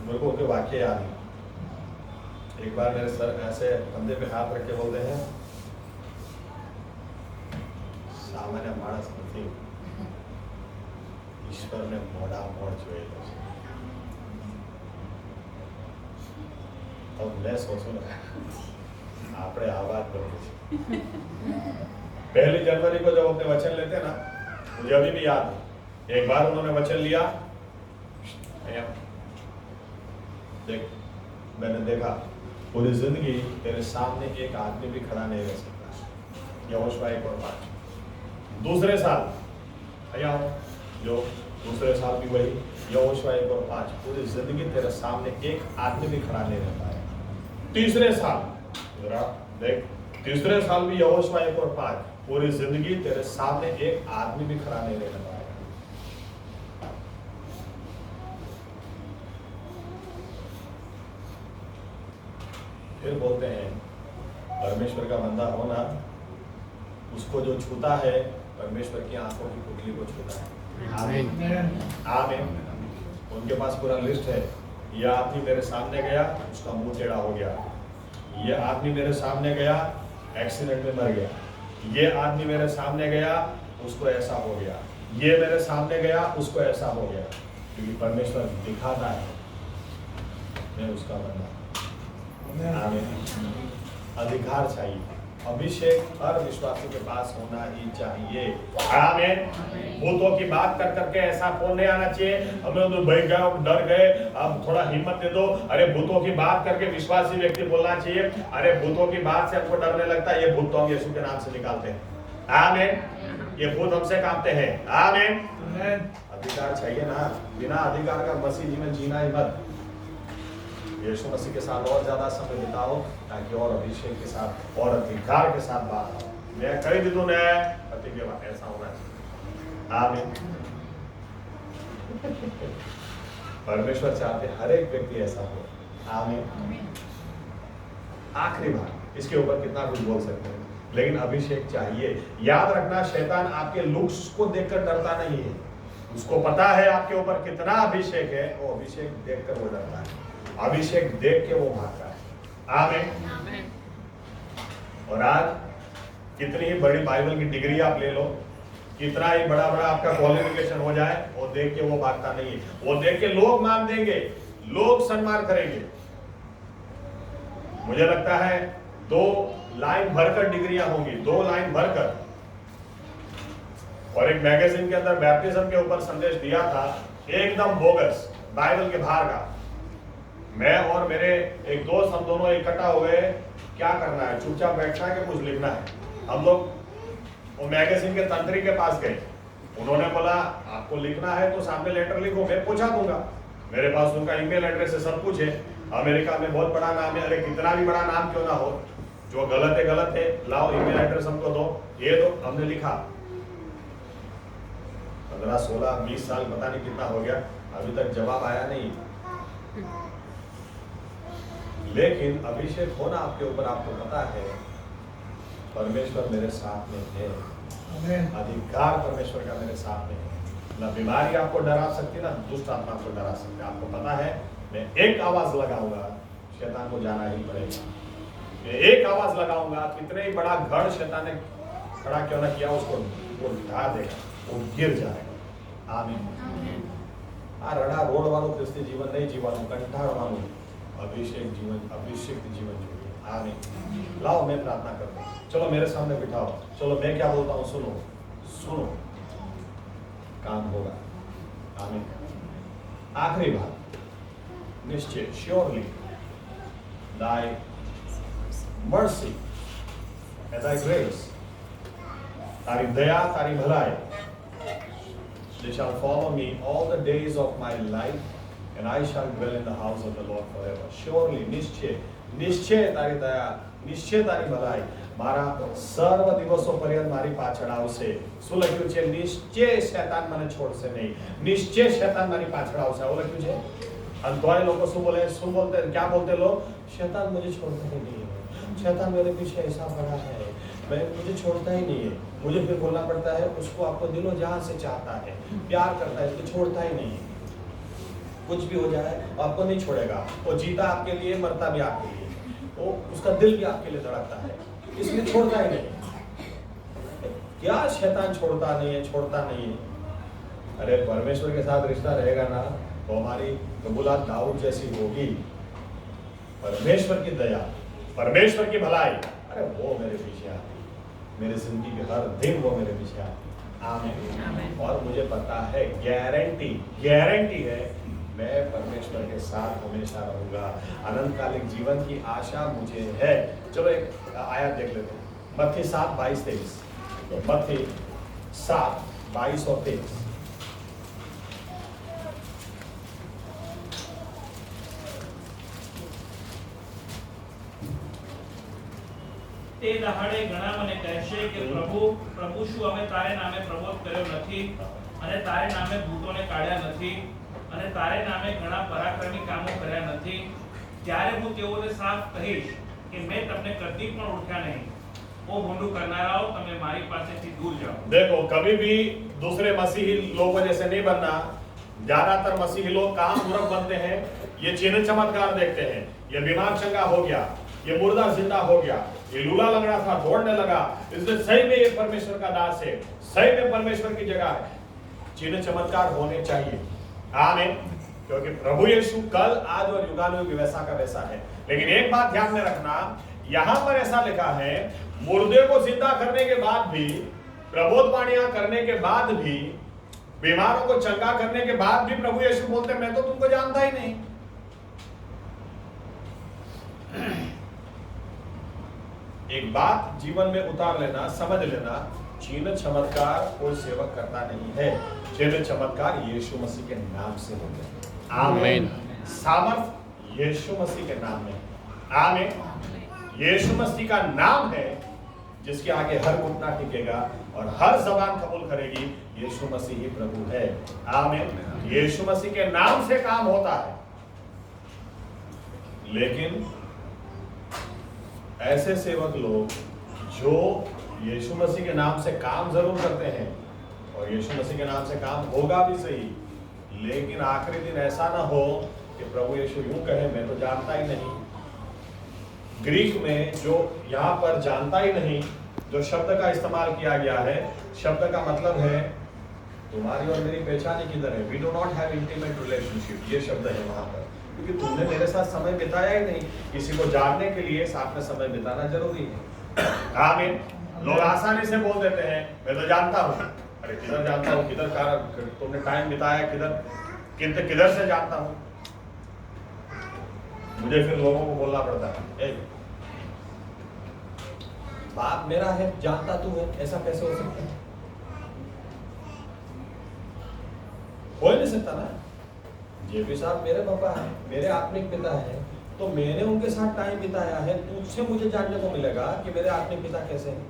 मेरे को उनके वाक्य याद है। एक बार मेरे सर ऐसे कंधे पे हाथ रख के बोलते हैं, सामान्य मानस नहीं, ईश्वर ने मोड़ा मोड़ જોયેલો છે। अब मैं सोचूं ना, आपने आवाज करो। 1 जनवरी को जब अपने वचन लेते हैं ना, मुझे अभी भी याद है, एक बार उन्होंने वचन लिया, देख मैंने देखा पूरी जिंदगी तेरे सामने एक आदमी भी खड़ा नहीं रह सकता। यहोशुआ 1:5। दूसरे साल जो दूसरे साल भी वही यहोशुआ 1:5, पूरी जिंदगी तेरे सामने एक आदमी भी खड़ा नहीं रहता है। तीसरे साल जरा देख, तीसरे साल भी यहोशुआ 1:5, पूरी जिंदगी तेरे सामने एक आदमी भी खड़ा नहीं रहता है। फिर बोलते हैं परमेश्वर का बंदा होना, उसको जो छूता है परमेश्वर की आंखों की पुतली को छूता है। आमीन। आमीन। उनके पास पूरा लिस्ट है, यह आदमी मेरे सामने गया, उसका मुंह टेढ़ा हो गया, यह आदमी मेरे सामने गया, एक्सीडेंट में मर गया, यह आदमी मेरे सामने गया, उसको ऐसा हो गया, ये मेरे सामने गया, उसको ऐसा हो गया। क्योंकि परमेश्वर दिखाता है मैं उसका बंदा। अधिकार चाहिए, अभिषेक हर विश्वासी के पास होना ही चाहिए। आमीन। भूतों की बात कर करके ऐसा फोन नहीं आना चाहिए, हम लोग तो भय गए, डर गए, अब थोड़ा हिम्मत दे दो। अरे भूतों की बात करके विश्वासी व्यक्ति बोलना चाहिए, अरे भूतों की बात से हमको डरने लगता है, ये भूत तो हम यीशु के नाम से निकालते हैं। आमीन। ये भूत हमसे कांपते हैं। आमीन। अधिकार चाहिए ना, बिना अधिकार का मसीह जीवन जीना ही मत। यीशु मसीह के साथ और ज्यादा समय बिताओ, ताकि और अभिषेक के साथ और अधिकार के साथ बात हो। मैं कई दिनों ने पति के बाद ऐसा होना चाहिए। आमीन। परमेश्वर चाहते हर एक व्यक्ति ऐसा हो। आमीन। आखिरी बात, इसके ऊपर कितना कुछ बोल सकते हैं, लेकिन अभिषेक चाहिए। याद रखना, शैतान आपके लुक्स को देखकर डरता नहीं है, उसको पता है आपके ऊपर कितना अभिषेक है, वो अभिषेक देखकर वो डरता है, अभिषेक देख के वो भागता है। आमीन। और आज कितनी ही बड़ी बाइबल की डिग्री आप ले लो, कितना ही बड़ा बड़ा आपका क्वालिफिकेशन हो जाए, वो देख के वो भागता नहीं है। वो देख के लोग मान देंगे, लोग सम्मान करेंगे। मुझे लगता है 2 लाइन भरकर डिग्रियां होंगी, 2 लाइन भरकर। और एक मैगजीन के अंदर बैप्टिज्म के ऊपर संदेश दिया था, एकदम बोगस, बाइबल के बाहर का। मैं और मेरे एक दोस्त, हम दोनों इकट्ठा हो गए, क्या करना है, चुपचाप बैठना है कि कुछ लिखना है। हम लोग वो मैगजीन के तंत्री के पास गए, उन्होंने बोला आपको लिखना है तो सामने लेटर लिखो, मैं पहुंचा दूंगा, मेरे पास उनका ईमेल एड्रेस है, सब कुछ है। अमेरिका में बहुत बड़ा नाम है, अरे कितना भी बड़ा नाम क्यों ना हो, जो गलत है, लाओ ईमेल एड्रेस हमको दो, ये दो, हमने लिखा। 15, 16, 20 साल पता नहीं कितना हो गया, अभी तक जवाब आया नहीं। लेकिन अभिषेक होना आपके ऊपर, आपको पता है परमेश्वर मेरे साथ में है, अधिकार परमेश्वर का मेरे साथ में है। ना बीमारी आपको डरा सकती, ना दुष्ट आत्मा को डरा सकती। आपको पता है मैं एक आवाज लगाऊंगा, शैतान को जाना ही पड़ेगा। मैं एक आवाज लगाऊंगा, कितने ही बड़ा गढ़ शैतान ने खड़ा क्यों ना किया, उसको वो ढा देगा, वो गिर जाएगा। आमीन। आ रड़ा रोड वालों क्रिस्ती जीवन नहीं जीवानु, कंठाड़ वालों अभिषेक जीवन, अभिषेक जीवन जीविए। आमीन। लाओ मैं प्रार्थना करता हूँ, चलो मेरे सामने बिठाओ, चलो मैं क्या बोलता हूँ सुनो, सुनो, काम होगा। आमीन। आखिरी बात, निश्चय, surely thy mercy and thy grace, तारी दया, तारी भलाई, they shall follow me all the days of my life, and I shall dwell in the house of the Lord forever. Surely, निश्चय, निश्चय तारी दया, निश्चय तारी ભલાઈ મારા સર્વ દિવસો પર્યંત મારી પાછળ આવશે. શું લખ્યું છે? નિશ્ચય શૈતાન મને છોડશે નહીં, નિશ્ચય શૈતાન મારી પાછળ આવશે, આવું લખ્યું છે. અને તોય લોકો શું બોલે, શું બોલते, क्या बोलते लोग? शैतान मुझे छोड़ता ही नहीं है, शैतान मेरे पीछे ऐसा पड़ा है, मैं मुझे छोड़ता ही नहीं है. मुझे फिर बोलना पड़ता है, उसको आपको दिलो जहां से चाहता है, प्यार करता है, उसको छोड़ता ही नहीं है. कुछ भी हो जाए आपको नहीं छोड़ेगा. वो जीता आपके लिए, मरता भी आपके लिए, वो उसका दिल भी आपके लिए धड़कता है, इसलिए छोड़ता ही नहीं. क्या शैतान छोड़ता नहीं है, छोड़ता नहीं है. अरे परमेश्वर के साथ रिश्ता रहेगा ना तो हमारी कबूलात दाऊद जैसी होगी. परमेश्वर की दया, परमेश्वर की भलाई, अरे वो मेरे पीछे आती, मेरे जिंदगी के हर दिन वो मेरे पीछे आती. आमीन. और मुझे पता है, गारंटी, गारंटी है, मैं परमेश्वर के साथ हमेशा रहूंगा. अनंतकालिक जीवन की आशा मुझे है. चलो एक आयत देख लेते हैं, मत्ती 7, 22, 23. मत्ती 7, 22 और 23. તે દહાડે ઘણા મને કહેશે કે પ્રભુ શું અમે તારે નામે પ્રબોધ કર્યો નથી, અને તારે નામે ભૂતોને કાઢ્યા નથી, અને તારે નામે ઘણા પરાક્રમી કામો કર્યા નથી? ત્યારે હું તેઓને સાફ કહીશ કે મેં તમને કદી પણ ઓળખ્યા નહીં. ओ भोंडू करनाराओ, તમે મારી પાસેથી દૂર જાઓ. देखो, कभी भी दूसरे मसीही लोगों जैसे नहीं बनना. ज्यादातर मसीही लोग काम मूर्ख बनते हैं. ये चिन्ह चमत्कार देखते हैं, ये बीमार चंगा हो गया, ये मुर्दा जिंदा हो गया, ये लूला लंगड़ा था दौड़ने लगा, इसलिए सही में ये परमेश्वर का दास है, सही में परमेश्वर की जगह है. चिन्ह चमत्कार होने चाहिए. आमीन. क्योंकि प्रभु यीशु कल, आज और युगानुयुग वैसा का वैसा है. लेकिन एक बात ध्यान में रखना, यहां पर ऐसा लिखा है, मुर्दे को जिंदा करने के बाद भी, प्रबोधवाणियां करने के बाद भी, बीमारों को चंगा करने के बाद भी प्रभु यीशु बोलते मैं तो तुमको जानता ही नहीं. एक बात जीवन में उतार लेना, समझ लेना, चिन्ह चमत्कार कोई सेवक करता नहीं है. चिन्ह चमत्कार यीशु मसीह के नाम से होते हैं. आमीन. सामर्थ यीशु मसीह के नाम में. आमीन. यीशु मसीह का नाम है जिसके आगे हर घुटना टिकेगा और हर जबान कबूल करेगी, यीशु मसीह ही प्रभु है. आमीन. यीशु मसीह के नाम से काम होता है. लेकिन ऐसे सेवक लोग जो यीशु मसीह के नाम से काम जरूर करते हैं, और यीशु मसीह के नाम से काम होगा भी सही, लेकिन आखिरी दिन ऐसा ना हो कि प्रभु यीशु यूं कहे मैं तो जानता ही नहीं. ग्रीक में जो यहाँ पर जानता ही नहीं, जो शब्द का इस्तेमाल किया गया है, शब्द का मतलब है तुम्हारी और मेरी पहचान किधर है. We do not have intimate relationship, ये शब्द है वहां पर, क्योंकि तुमने मेरे साथ समय बिताया ही नहीं. किसी को जानने के लिए साथ में समय बिताना जरूरी है. आमीन. लोग आसानी से बोल देते हैं मैं तो जानता हूँ. अरे किधर जानता हूँ, किधर कारण तुमने टाइम बिताया, किधर से जानता हूँ. मुझे फिर लोगों को बोलना पड़ता है, बाप मेरा है जानता तू है, ऐसा कैसे हो सकता है? हो ही नहीं सकता ना. जेपी साहब मेरे पापा हैं, मेरे आत्मिक पिता हैं, तो मैंने उनके साथ टाइम बिताया है, तुझसे मुझे जानने को मिलेगा कि मेरे आत्मिक पिता कैसे हैं।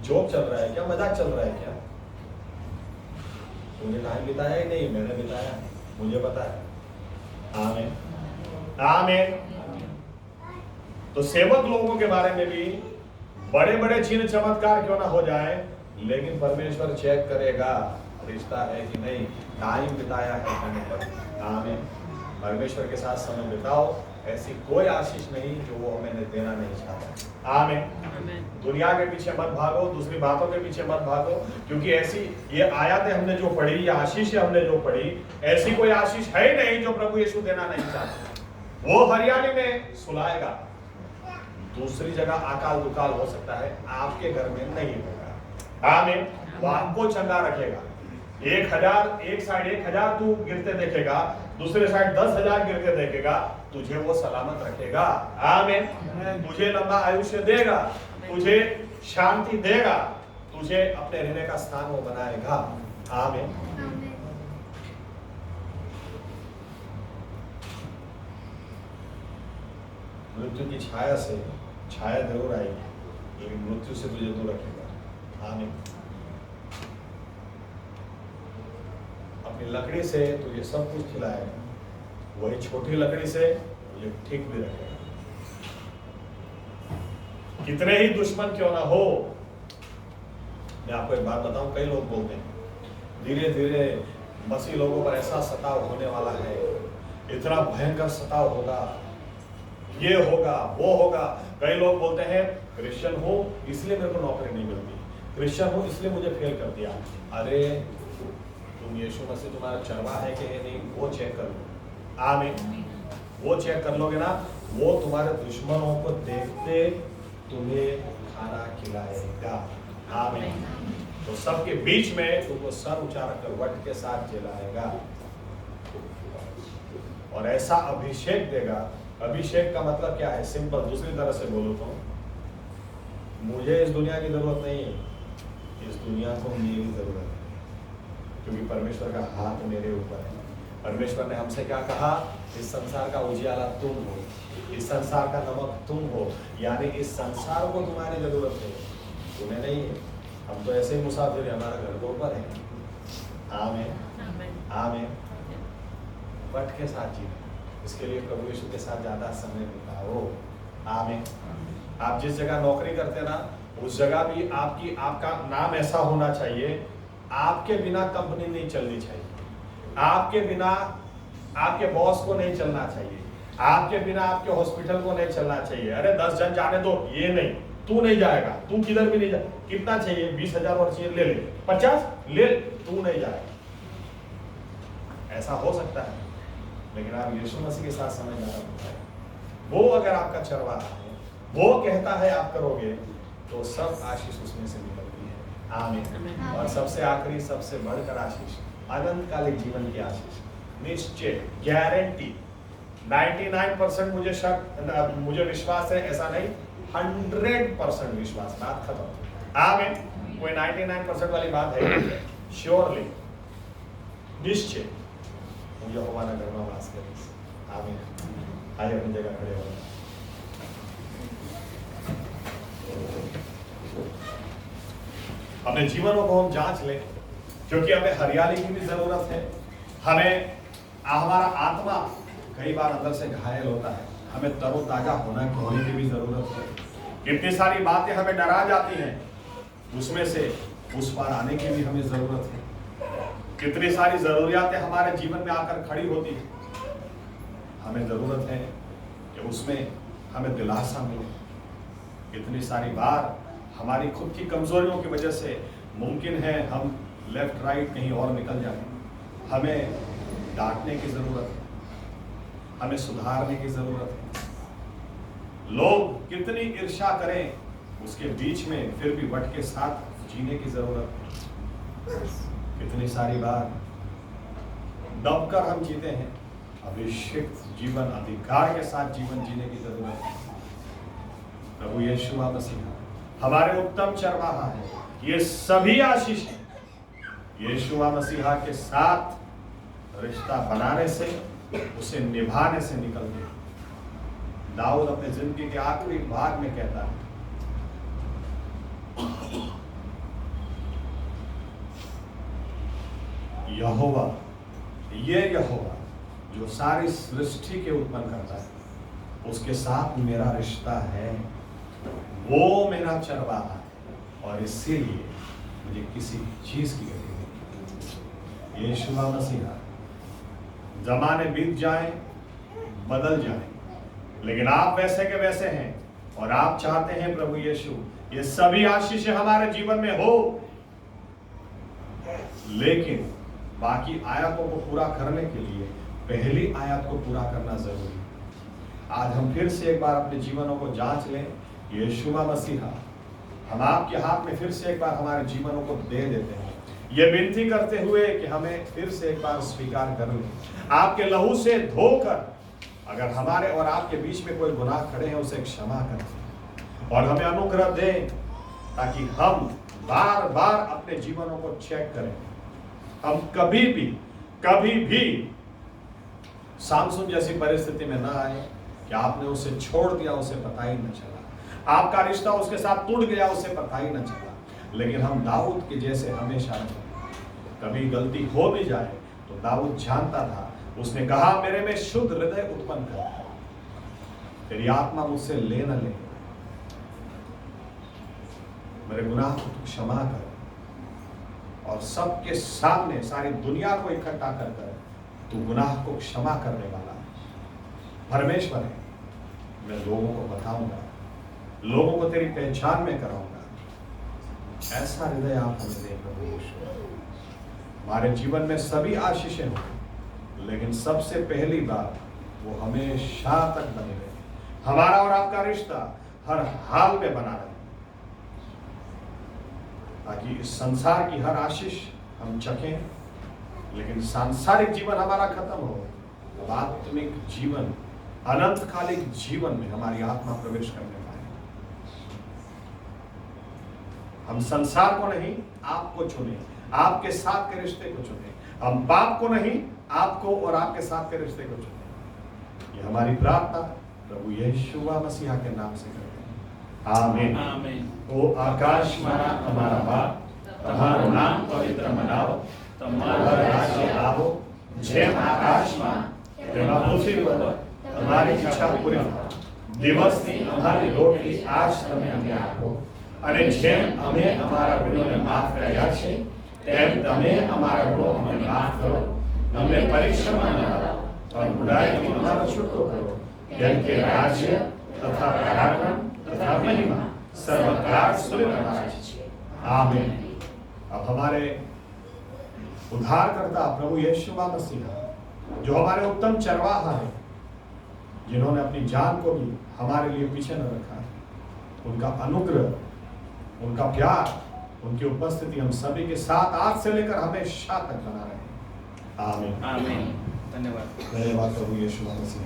जोक चल रहा है क्या, मजाक चल रहा है क्या? तूने टाइम बिताया ही नहीं, मैंने बिताया, मुझे पता है। आमीन आमीन। तो सेवक लोगों के बारे में भी बड़े बड़े चिन्ह चमत्कार क्यों ना हो जाए, लेकिन परमेश्वर चेक करेगा रिश्ता है कि नहीं, टाइम बिताया है कहने पर। आमीन। परमेश्वर के साथ समय बिताओ, ऐसी कोई आशीष नहीं जो वो हमें देना नहीं चाहता। आमीन। दुनिया के पीछे मत भागो, दूसरी बातों के पीछे मत भागो, क्योंकि ऐसी ये आयतें हमने जो पढ़ी, ये आशीष हमने जो पढ़ी, ऐसी कोई आशीष है ही नहीं जो प्रभु यीशु देना नहीं चाहता। वो हरियाली में सुलाएगा, दूसरी जगह अकाल दुकाल हो सकता है, आपके घर में नहीं होगा। आमीन। वो आपको चंगा रखेगा। 1000 एक साइड 1000 तू गिरते देखेगा, दूसरे साइड 10,000 गिरते देखेगा, तुझे वो सलामत रखेगा। आमीन। तुझे लंबा आयुष्य देगा, तुझे शांति देगा, तुझे अपने रहने का स्थान वो बनाएगा। आमीन। मृत्यु की छाया से छाया जरूर आएगी, लेकिन मृत्यु से तुझे दूर रखेगा। आमीन। अपनी लकड़ी से तुझे सब कुछ खिलाएगा, वही छोटी लकड़ी से तुझे ठीक भी रखेगा। कितने ही दुश्मन क्यों ना हो, मैं आपको एक बात बताऊं, कई लोग बोलते हैं धीरे धीरे मसीह लोगों पर ऐसा सताव होने वाला है, इतना भयंकर सताव होगा, ये होगा वो होगा। कई लोग बोलते हैं क्रिश्चियन हो इसलिए मेरे को नौकरी नहीं मिलती, क्रिश्चियन हो इसलिए मुझे फेल कर दिया। अरे तुम यीशु मसीह तुम्हारा चरवा है कि नहीं, वो चेक कर लो। आमीन। वो चेक कर लोगे ना, वो तुम्हारे दुश्मनों को देखते तुम्हें खाना खिलाएगा। आमीन। तो सबके बीच में तुमको सर ऊंचा रखकर वट के साथ जिलाएगा और ऐसा अभिषेक देगा। अभिषेक का मतलब क्या है? सिंपल, दूसरी तरह से बोलो तो मुझे इस दुनिया की जरूरत नहीं है, इस दुनिया को मेरी जरूरत है, क्योंकि परमेश्वर का हाथ मेरे ऊपर है। परमेश्वर ने हमसे क्या कहा? इस संसार का उजियाला तुम हो, इस संसार का नमक तुम हो, यानी इस संसार को तुम्हारी जरूरत है, तुम्हें नहीं है। हम तो ऐसे ही मुसाफिर है, हमारा घर के ऊपर है। आमीन आमीन। वट के साथ जीना, इसके लिए प्रभु यीशु के साथ ज्यादा समय बिताओ। आमीन। आप जिस जगह नौकरी करते ना, उस जगह भी आपका नाम ऐसा होना चाहिए, आपके बिना कंपनी नहीं चलनी चाहिए, आपके बिना आपके बॉस को नहीं चलना चाहिए, आपके बिना आपके हॉस्पिटल को नहीं चलना चाहिए। अरे 10 जन जाने दो, ये नहीं, तू नहीं जाएगा, तू किधर भी नहीं जा। कितना चाहिए? 20,000 और चाहिए, ले ले। 50 ले, तू नहीं जाएगा। ऐसा हो सकता है, लेकिन आप यीशु मसीह के साथ समय ज्यादा होता है, वो अगर आपका चरवाहा है, वो कहता है आप करोगे, तो सब आशीष उसमें से निकलती है। आमीन। और सबसे आखिरी, सबसे बढ़कर आशीष, अनंतकालिक जीवन की आशीष, निश्चय, गारंटी। 99% मुझे विश्वास है, ऐसा नहीं, 100% विश्वास। बात खत्म। आमीन। कोई 99% वाली बात है? श्योरली, निश्चय मुझे यहोवा ना करना वास करे। आमीन। आइए अपनी जगह खड़े हो। अपने जीवनों को हम जांच लें, क्योंकि हमें हरियाली की भी जरूरत है। हमारा आत्मा कई बार अंदर से घायल होता है, हमें तरोताजा होने की भी जरूरत है। कितनी सारी बातें हमें डरा जाती हैं, उसमें से उस पार आने की भी हमें जरूरत है। कितनी सारी जरूरियातें हमारे जीवन में आकर खड़ी होती हैं, हमें जरूरत है कि उसमें हमें दिलासा मिले। कितनी सारी बार हमारी खुद की कमजोरियों की वजह से मुमकिन है हम लेफ्ट राइट कहीं और निकल जाएं। हमें डांटने की जरूरत है, हमें सुधारने की जरूरत है। लोग कितनी ईर्ष्या करें, उसके बीच में फिर भी वट के साथ जीने की जरूरत है। कितनी सारी बार दबकर हम जीते हैं, अभिषिक्त जीवन, अधिकार के साथ जीवन जीने की जरूरत है। प्रभु यीशु मसीह हमारे उत्तम चरवाहा है, ये सभी आशीष है यीशु मसीहा के साथ रिश्ता बनाने से, उसे निभाने से निकलते हैं। दाऊद अपने जिंदगी के आखिरी भाग में कहता है, यहोवा, ये यहोवा जो सारी सृष्टि के उत्पन्न करता है, उसके साथ मेरा रिश्ता है, वो मेरा चरवाहा है और इसीलिए मुझे किसी चीज की गति नहीं। यीशु मसीहा, जमाने बीत जाएं, बदल जाएं, लेकिन आप वैसे के वैसे हैं और आप चाहते हैं प्रभु यीशु ये सभी आशीषें हमारे जीवन में हो, लेकिन बाकी आयतों को पूरा करने के लिए पहली आयत को पूरा करना जरूरी है। आज हम फिर से एक बार अपने जीवनों को जांच लें। यीशु मसीहा, हम आपके हाथ में फिर से एक बार हमारे जीवनों को दे देते हैं, ये विनती करते हुए कि हमें फिर से एक बार स्वीकार कर लें, आपके लहू से धोकर अगर हमारे और आपके बीच में कोई गुनाह खड़े हैं उसे क्षमा करें और हमें अनुग्रह दें ताकि हम बार बार अपने जीवनों को चेक करें। हम कभी भी सामसून जैसी परिस्थिति में ना आए कि आपने उसे छोड़ दिया, उसे पता ही न चला, आपका रिश्ता उसके साथ टूट गया, उसे पता ही न चला, लेकिन हम दाऊद के जैसे हमेशा रहे। कभी गलती हो भी जाए तो दाऊद जानता था, उसने कहा मेरे में शुद्ध हृदय उत्पन्न कर, तेरी आत्मा मुझसे ले न ले, मेरे गुनाह को तू क्षमा कर और सबके सामने सारी दुनिया को इकट्ठा कर कर तू गुनाह को क्षमा करने वाला परमेश्वर है। मैं लोगों को बताऊंगा, लोगों को तेरी पहचान में कराऊंगा। ऐसा हृदय आप हमें दे प्रभु यीशु। हमारे जीवन में सभी आशीषें हों, लेकिन सबसे पहली बात वो हमेशा तक बने रहे, हमारा और आपका रिश्ता हर हाल में बना रहे, ताकि इस संसार की हर आशीष हम चखें, लेकिन सांसारिक जीवन हमारा खत्म हो, अब आत्मिक जीवन, अनंतकालिक जीवन में हमारी आत्मा प्रवेश करने पाए। हम संसार को नहीं, आपको चुने, आपके साथ के रिश्ते को चुने। हम पाप को नहीं, आपको और आपके साथ के रिश्ते को चुने। ये हमारी प्रार्थना प्रभु यीशु मसीहा के नाम से करते हैं, आमीन। आमीन। ओ आकाश माना અમારા બાપ, તમારું નામ પવિત્ર મનાવો, તમારું રાજ્ય આવો, જેમ આકાશમાં તેમાં પૃથ્વી પર તમારી ઈચ્છા પૂરી થાય। દિવસની અમારી રોટલી આજ તમે અમને આપો, અને જેમ અમે અમારા ગુનોને માફ કર્યા છે તેમ તમે અમારા ગુનો અમને માફ કરો, અમને પરીક્ષામાં ન લાવો, પણ બુરાઈથી અમારો છૂટકો કરો, કેમ કે રાજ્ય તથા પરાક્રમ તથા મહિમા सर्वकाल आमीन। अब हमारे उद्धारकर्ता प्रभु यीशु मसीह, जो हमारे उत्तम चरवाहा है, जिन्होंने अपनी जान को भी हमारे लिए पीछे न रखा, उनका अनुग्रह, उनका प्यार, उनकी उपस्थिति हम सभी के साथ आज से लेकर हमेशा तक बना रहे। आमीन। आमीन। धन्यवाद। धन्यवाद प्रभु यीशु मसीह।